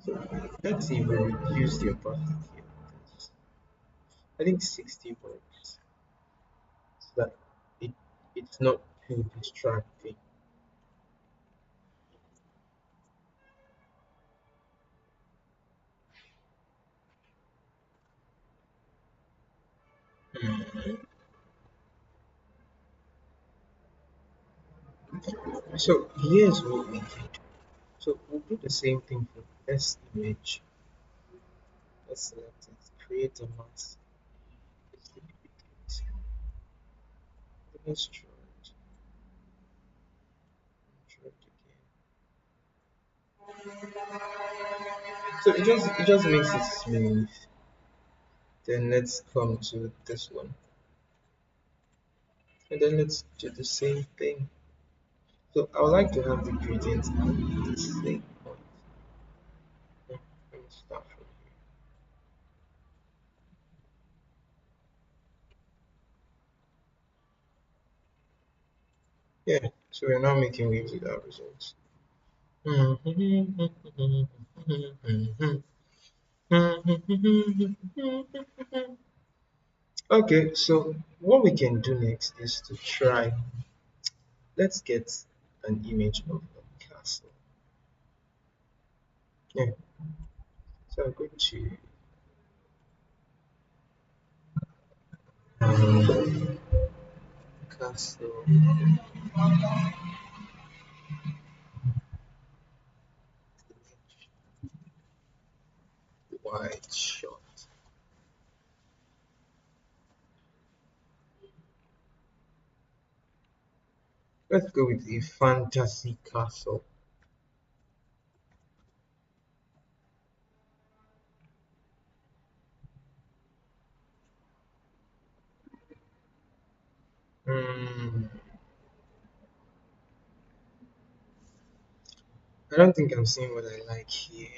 Speaker 1: So let's see if we reduce the opacity of this. I think 60 works so that it it's not too distracting. Mhm. So here's what we can do. So we'll do the same thing for this image. Let's select it, create a mask. Let's let's try it again. So it just makes it smooth. Then let's come to this one. And then let's do the same thing. So I would like to have the gradient at the same point. Yeah, let me start from here. Yeah, so we're now making waves with our results. Okay, so what we can do next is to try. Let's get an image of a castle. Yeah, so I'm going to castle wide shot. Let's go with a fantasy castle. Hmm, I don't think I'm seeing what I like here.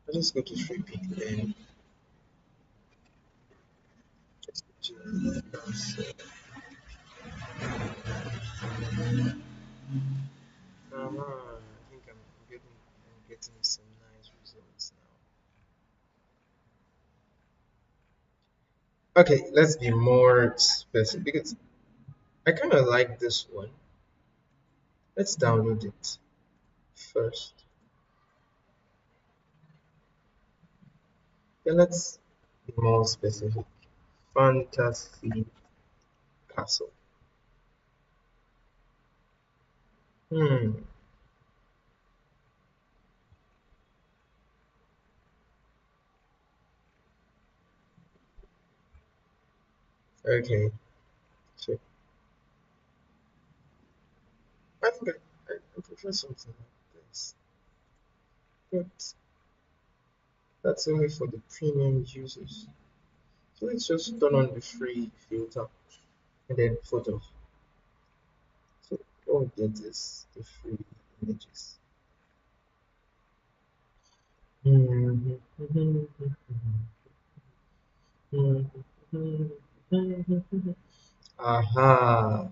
Speaker 1: I'll just go to free pick then. Just go to castle. I think I'm getting some nice results now. Okay, let's be more specific because I kind of like this one. Let's download it first. Then let's be more specific. Fantasy castle. Hmm. Okay. So I think I prefer something like this, but that's only for the premium users. So let's just turn on the free filter and then photos. So all we get is the free images. Aha!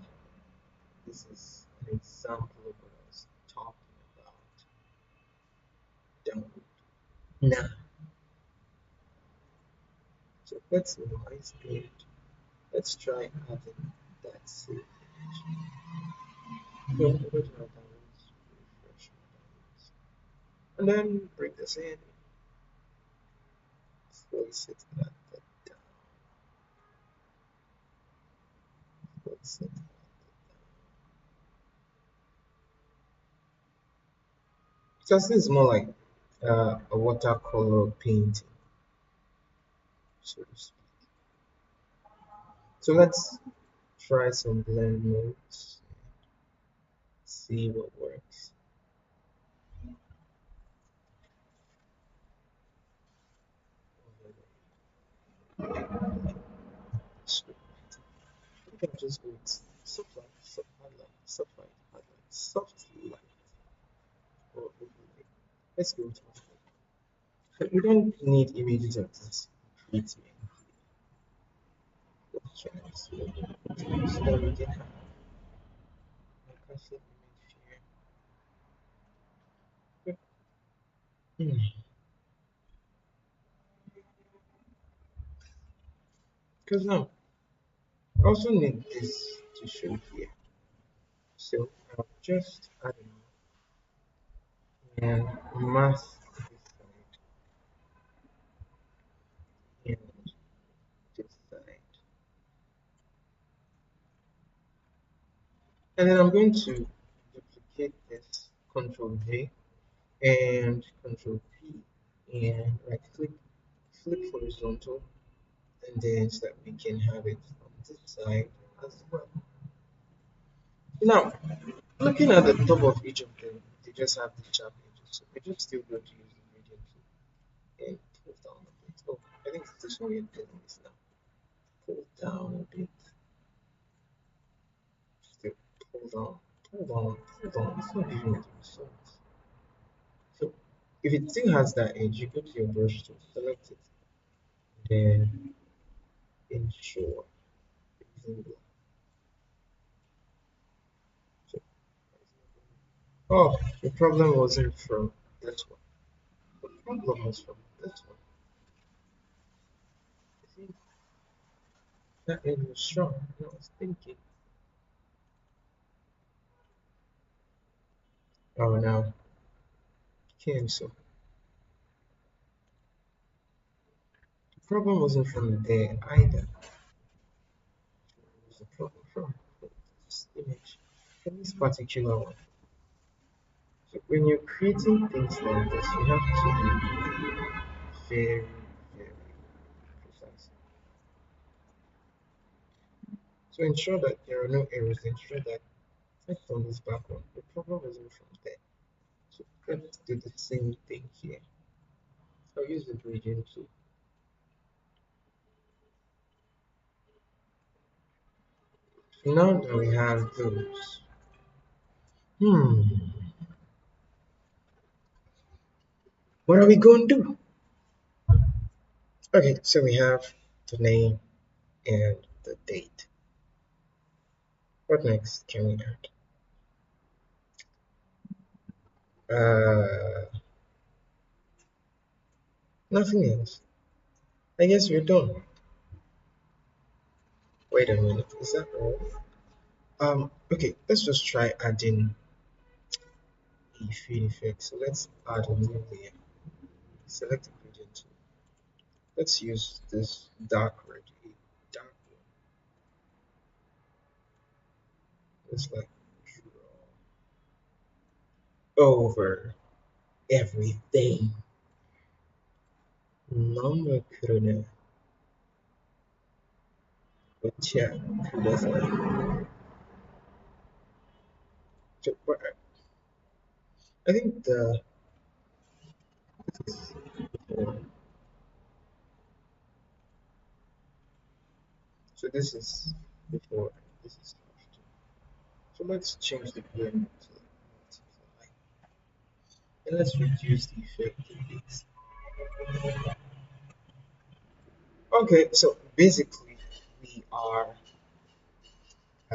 Speaker 1: This is an example of what I was talking about. Download. Now, so let's minimize it. Let's try adding that same image. So original downloads, refresh my downloads. And then bring this in. Slowly set that down. Slowly set that because this is more like a watercolor painting, so to speak. So let's try some blend modes, see what works. So we can just go with soft light, soft highlight, soft light, highlight, soft light, or overlay. Let's go with overlay. So we don't need images of this treatment. Let's try this one. So that we can have a custom image here. Because now I also need this to show here. So I'll just, I don't know, and mask this side and this side. And then I'm going to duplicate this, Control J and Control P, and right click, flip horizontal, and then so that we can have it on this side as well. Now, looking at the top of each of them, they just have the sharp edges. So we're just still going to use the gradient tool and pull down a bit. Oh, I think it's this one we're doing this now. Pull down a bit, still pull down. hold on, it's not giving me the results. So if it still has that edge, you go to your brush tool, select it, then ensure using blur. So, oh, the problem wasn't from this one. The problem was from this one. See, that edge was strong. And I was thinking, oh no, cancel. The problem wasn't from there either. It was a problem from this image, from this particular one. So when you're creating things like this, you have to be very, very precise. So ensure that there are no errors. Ensure that right from this background, the problem isn't from there. So let's do the same thing here. I'll use the gradient tool. So now that we have those, hmm, what are we going to do? Okay, so we have the name and the date. What next can we add? Nothing else. I guess we're done. Wait a minute, is that all? Okay, let's just try adding a field effect. So let's add a new layer. Select the gradient tool. Let's use this dark red, a dark one. Let's like draw over everything. Number kırını bıçak kırası. So, I think the uh, so this is before, this is after. So let's change the blend to multiply, and let's reduce the effect a bit. Okay, so basically we are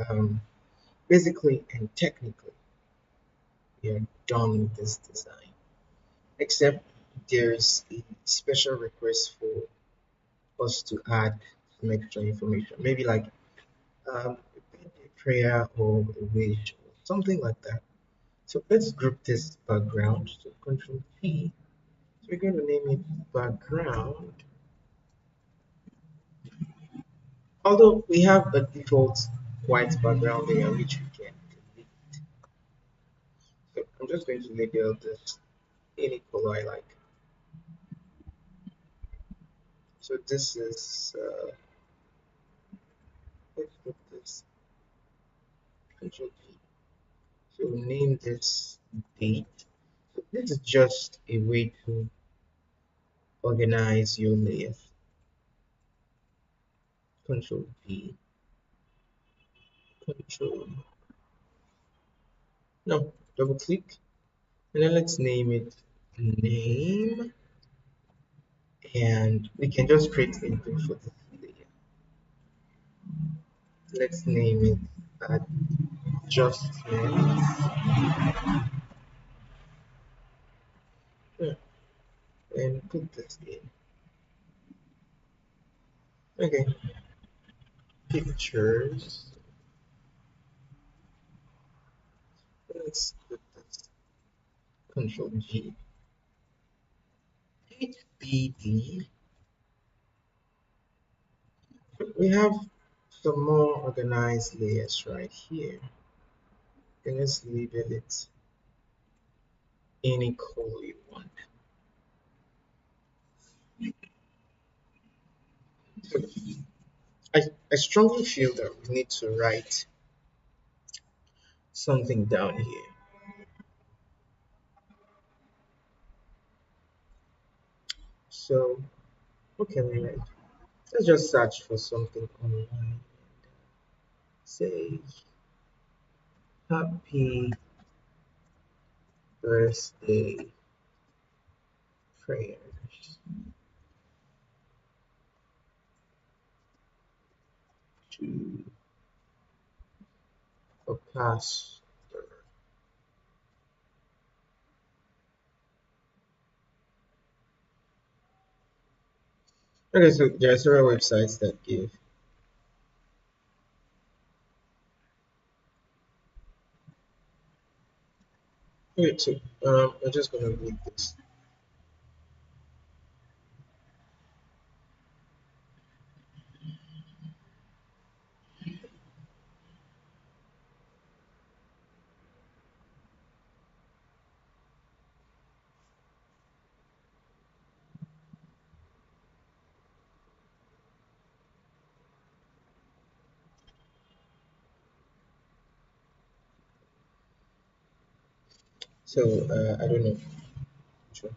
Speaker 1: um, basically and technically we are done with this design. Except there's a special request for us to add some extra information, maybe like a prayer or a wish or something like that. So let's group this background. So Control P. So we're going to name it background. Although we have a default white background layer which we can delete. So I'm just going to label this any color I like. So this is let's put this Control P. So name this date. So this is just a way to organize your layers. Control P. Control. No, double click. And then let's name it name. And we can just create input for this layer. Let's name it adjustments. Yeah, and put this in. Okay, pictures. Let's put this Control G. HBD. We have some more organized layers right here. And let's label it any color you want. So I strongly feel that we need to write something down here. So what can we write? Let's just search for something online. Say Happy birthday prayers to a pastor. Okay, so there are several websites that give. Okay, so I'm just gonna read this. So I don't know. Sure.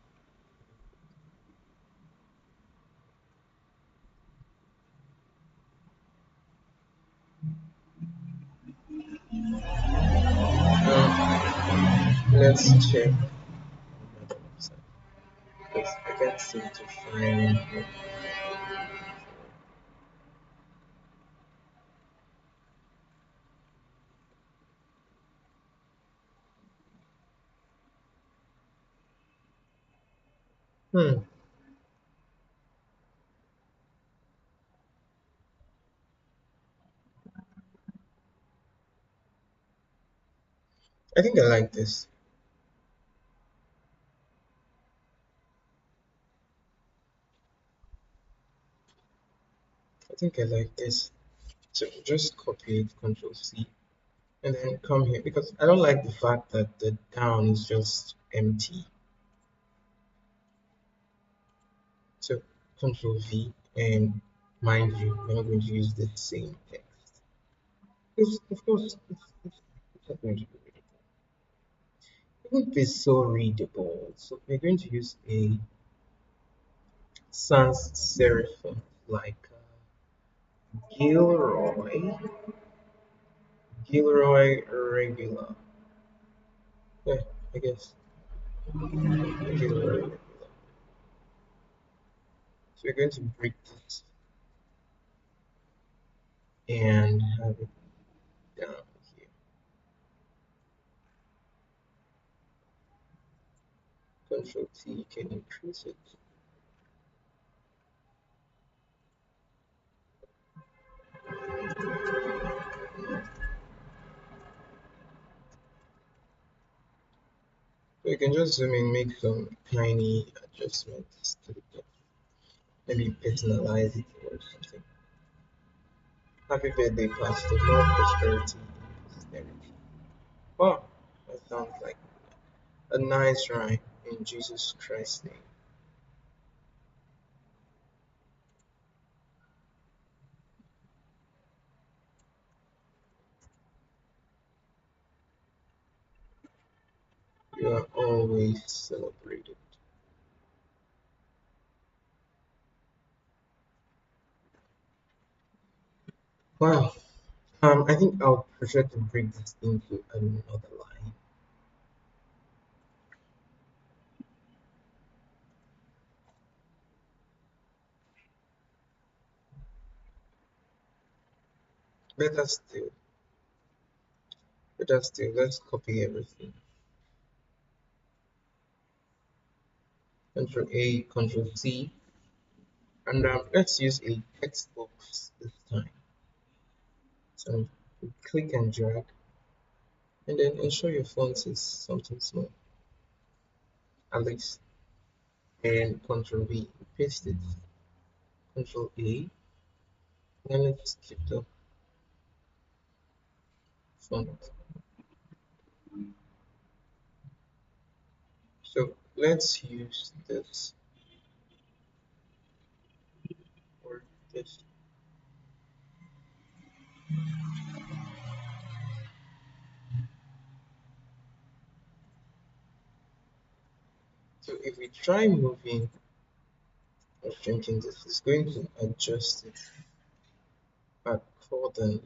Speaker 1: Let's check another website because I can't seem to find. Hmm. I think I like this. I think I like this. So just copy it, Control C, and then come here because I don't like the fact that the down is just empty. So Control V, and mind you, we're not going to use the same text. Because of course it's not going to be readable. It won't be so readable. So we're going to use a sans serif font like Gilroy, Gilroy regular. Yeah, I guess Gilroy regular. So we're going to break this and have it down here. Control T can increase it. So you can just zoom in, make some tiny adjustments to the text. Maybe personalize it or something. Happy birthday, Pastor. More prosperity and prosperity. Wow, that sounds like a nice rhyme in Jesus Christ's name. You are always celebrated. Wow. I think I'll prefer to break this into another line. Better still, better still, let's copy everything. Control A, Control C, and let's use a text box this time. So click and drag, and then ensure your font is something small, at least. And Control V, paste it. Control A, and let's keep the font. So let's use this or this. So if we try moving or shrinking this, it's going to adjust it accordingly.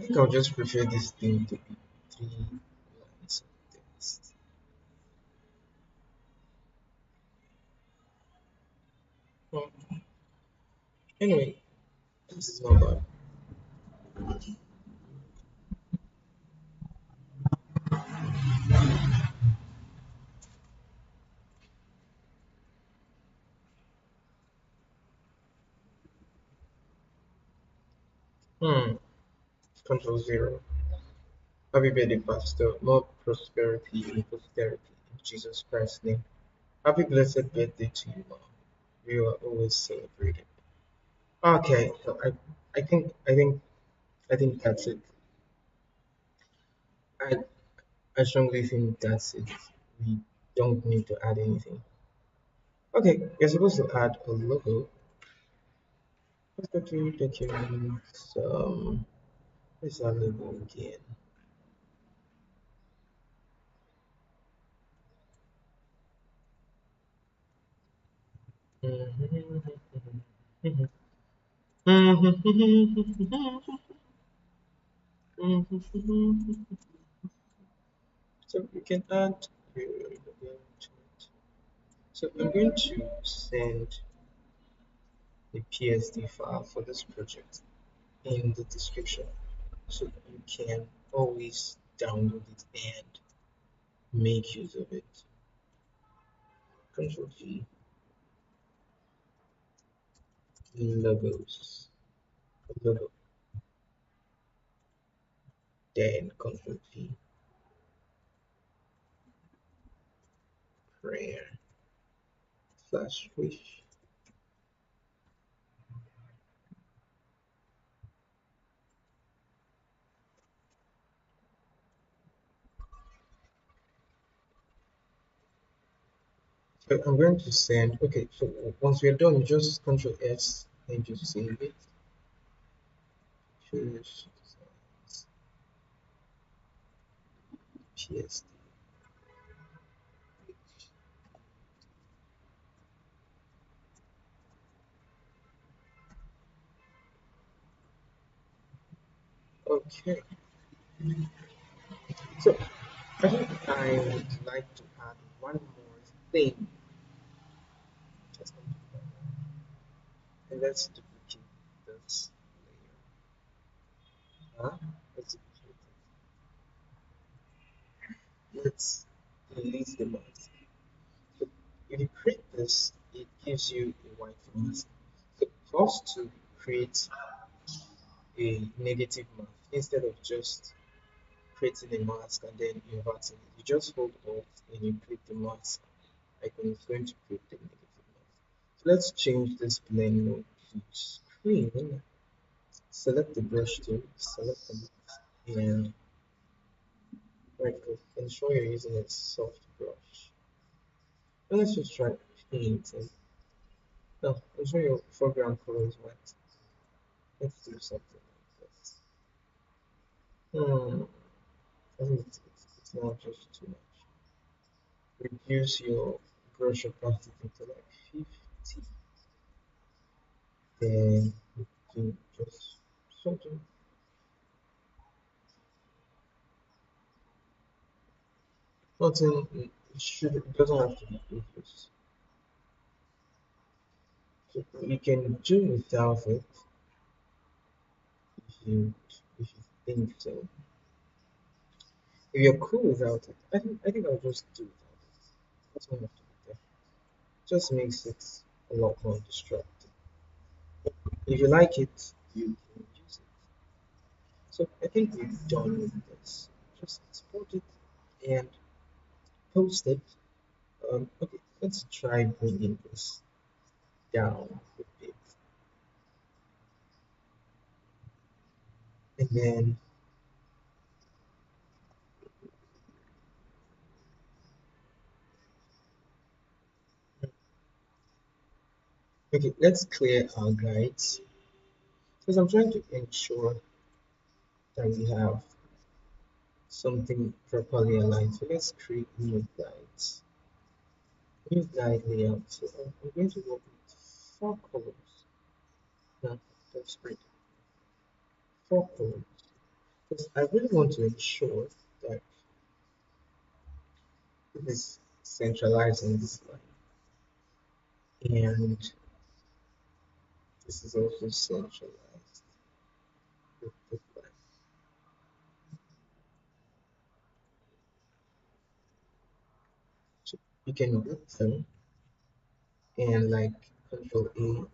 Speaker 1: I think I'll just prefer this thing to be 3 lines of text. Well, anyway, this is not bad. Hmm. Control zero. Happy birthday, Pastor. More prosperity and posterity in Jesus Christ's name. Happy blessed birthday to you, Mom. You are always celebrated. Okay, so I think that's it. I I strongly think that's it. We don't need to add anything. Okay, you're supposed to add a logo. Let's go to documents. Where's our logo again? So we can add. So I'm going to send the PSD file for this project in the description, so you can always download it and make use of it. Control V, logos, logo, then Control V, prayer, slash wish. So I'm going to send, okay, so once we're done, you just Control S and just save it. Choose PSD. Okay, so I think I would like to add one more thing. That's going to be and let's duplicate this layer. Huh? Let's duplicate it. Let's delete the mask. So if you create this, it gives you a white mask. So for us to create a negative mask, instead of just creating a mask and then inverting it, you just hold Alt and you click the mask icon. It's going to create the negative mask. So let's change this blend mode to screen. Select the brush tool, select the mask, and right click. Ensure you're using a soft brush. Now let's just try paint and no, ensure your foreground color is white. Let's do something like this. Hmm, I think it's not just too much. Reduce your brush opacity to like 50. Then you do just something. Nothing it doesn't have to be obvious. So you can do without it if you if you think so. If you're cool without it, I think I'll just do without it. Doesn't have to be there. Just makes it a lot more distracting. If you like it, you can use it. So I think we're done with this. Just export it and post it. Okay, let's try bringing this down a bit, and then okay, let's clear our guides because I'm trying to ensure that we have something properly aligned. So let's create new guides. New guide layout. So I'm going to work with 4 columns. No, that's great. 4 columns. Because I really want to ensure that it is centralized in this line, and this is also centralized with this line. So you can group them and like Control A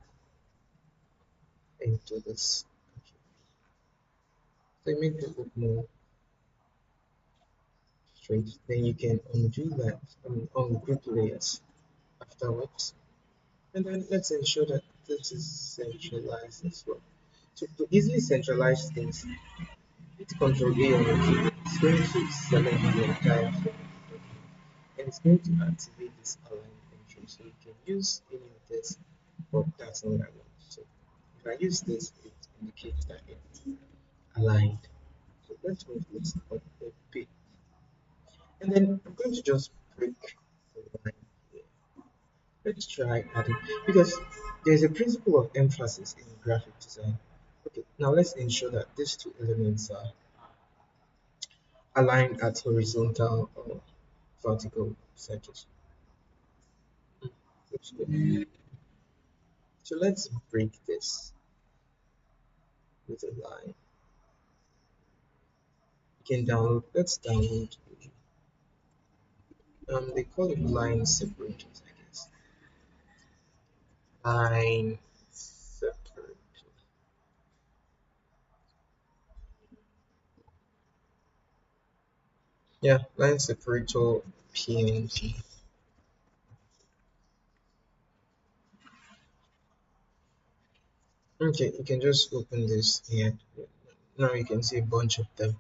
Speaker 1: into this. So it makes it look more straight. Then you can undo that on group layers afterwards. And then let's ensure that this is centralized as well. So to easily centralize things, hit Control A on your keyboard. It's going to select the entire frame and it's going to activate this align control. So you can use any of this, but that's not what I want. So if I use this, it indicates that it's aligned. So let's move this up a bit. And then I'm going to just break the line here. Let's try adding, because there's a principle of emphasis in graphic design. Okay, now let's ensure that these two elements are aligned at horizontal or vertical centers. Looks good. So let's break this with a line. You can download, let's download, they call it line separators, I guess. Line separator. Yeah, line separator PNG. Okay, you can just open this here. Now you can see a bunch of them.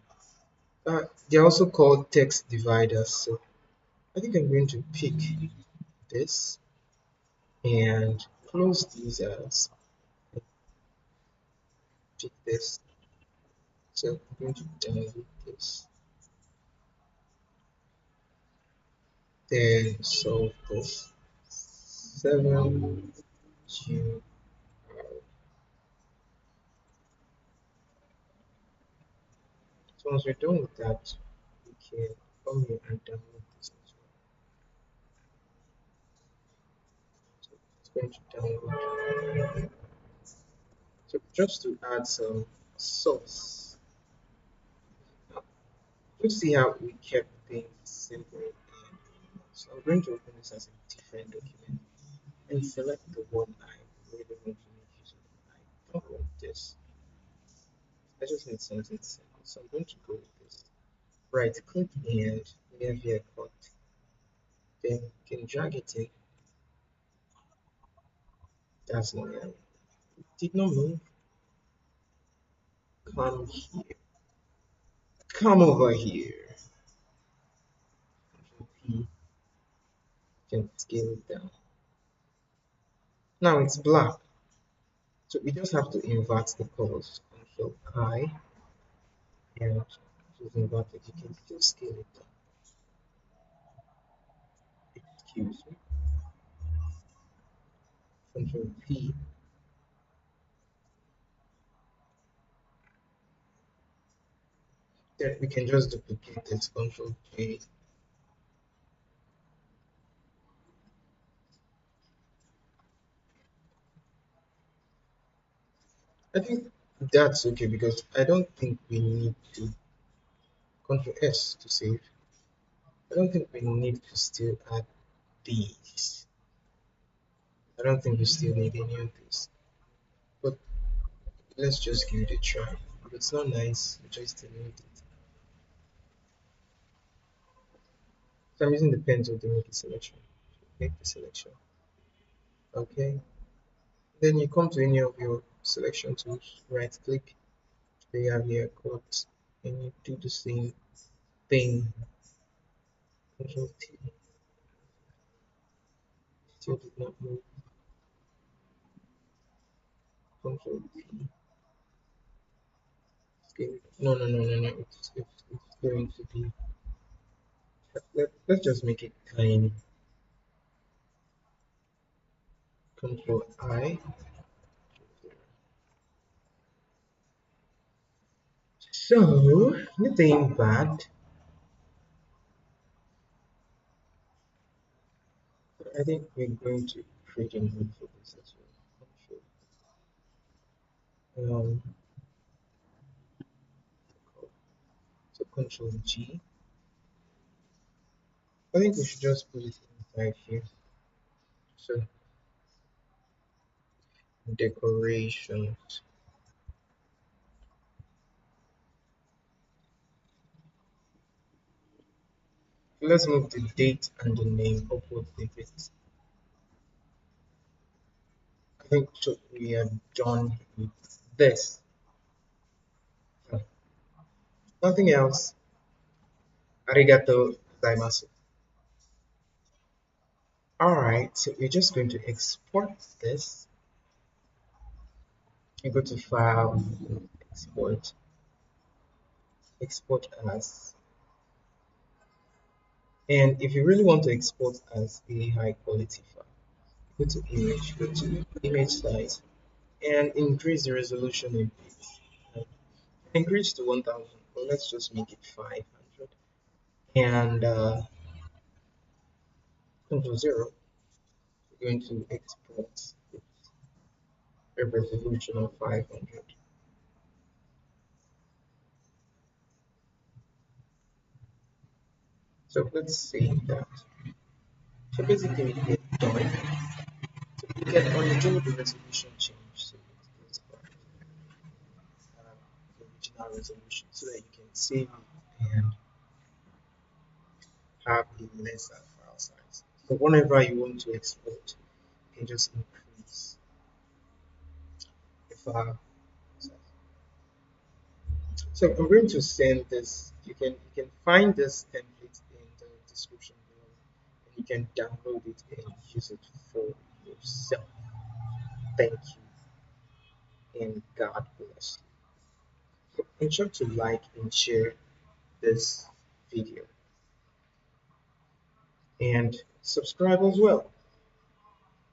Speaker 1: They're also called text dividers. So I think I'm going to pick this and close these as pick this. So I'm going to download this. Then solve this. 7G. So once we're done with that, we can come here and download this as well. So it's going to download. So just to add some sauce. Now, just see how we kept things simple. And so I'm going to open this as a different document and select the one I really want to make use of. I don't want this. I just need something simple. So I'm going to go with this. Right click and we have here cut. Then you can drag it in. That's not it. Did not move. Come here. Come over here. P can scale it down. Now it's black. So we just have to invert the colors. Control I and just invert it. You can still scale it down. Excuse me. Control P. Then we can just duplicate it. Control J. I think that's okay because I don't think we need to Control S to save. I don't think we need to still add these. I don't think we still need any of this. But let's just give it a try. If it's not nice, we just delete it. So I'm using the pencil to make a selection. Make the selection. Okay. Then you come to any of your selection tools, right click, they have here cut, and you do the same thing. Control T. Still did not move. Control P. Scale. No, no, no, no, no. It's going to be. Let's just make it tiny. Control I. So, nothing bad. I think we're going to create a group for this as well. Um, so Control G. I think we should just put it inside here. So decorations. Let's move the date and the name upward a bit. I think so we are done with this. So, nothing else. Arigato gozaimasu. Alright, so we're just going to export this. You go to File, Export, Export as. And if you really want to export as a high quality file, go to Image, go to Image Size, and increase the resolution a bit. Increase to 1000, but let's just make it 500. And Control 0, we're going to export a resolution of 500. So let's save that. So basically, we're done. So you can undo the resolution change. So it goes back to the original resolution so that you can save it and have a lesser file size. So whenever you want to export, you can just increase the file size. So I'm going to send this. You can find this template in the description below, and you can download it and use it for yourself. Thank you, and God bless you. So ensure to like and share this video, and subscribe as well.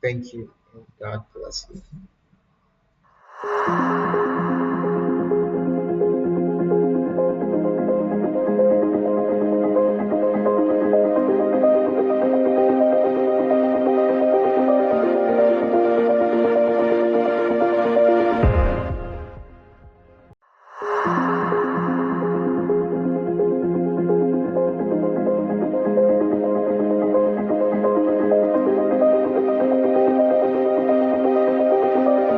Speaker 1: Thank you, and God bless you.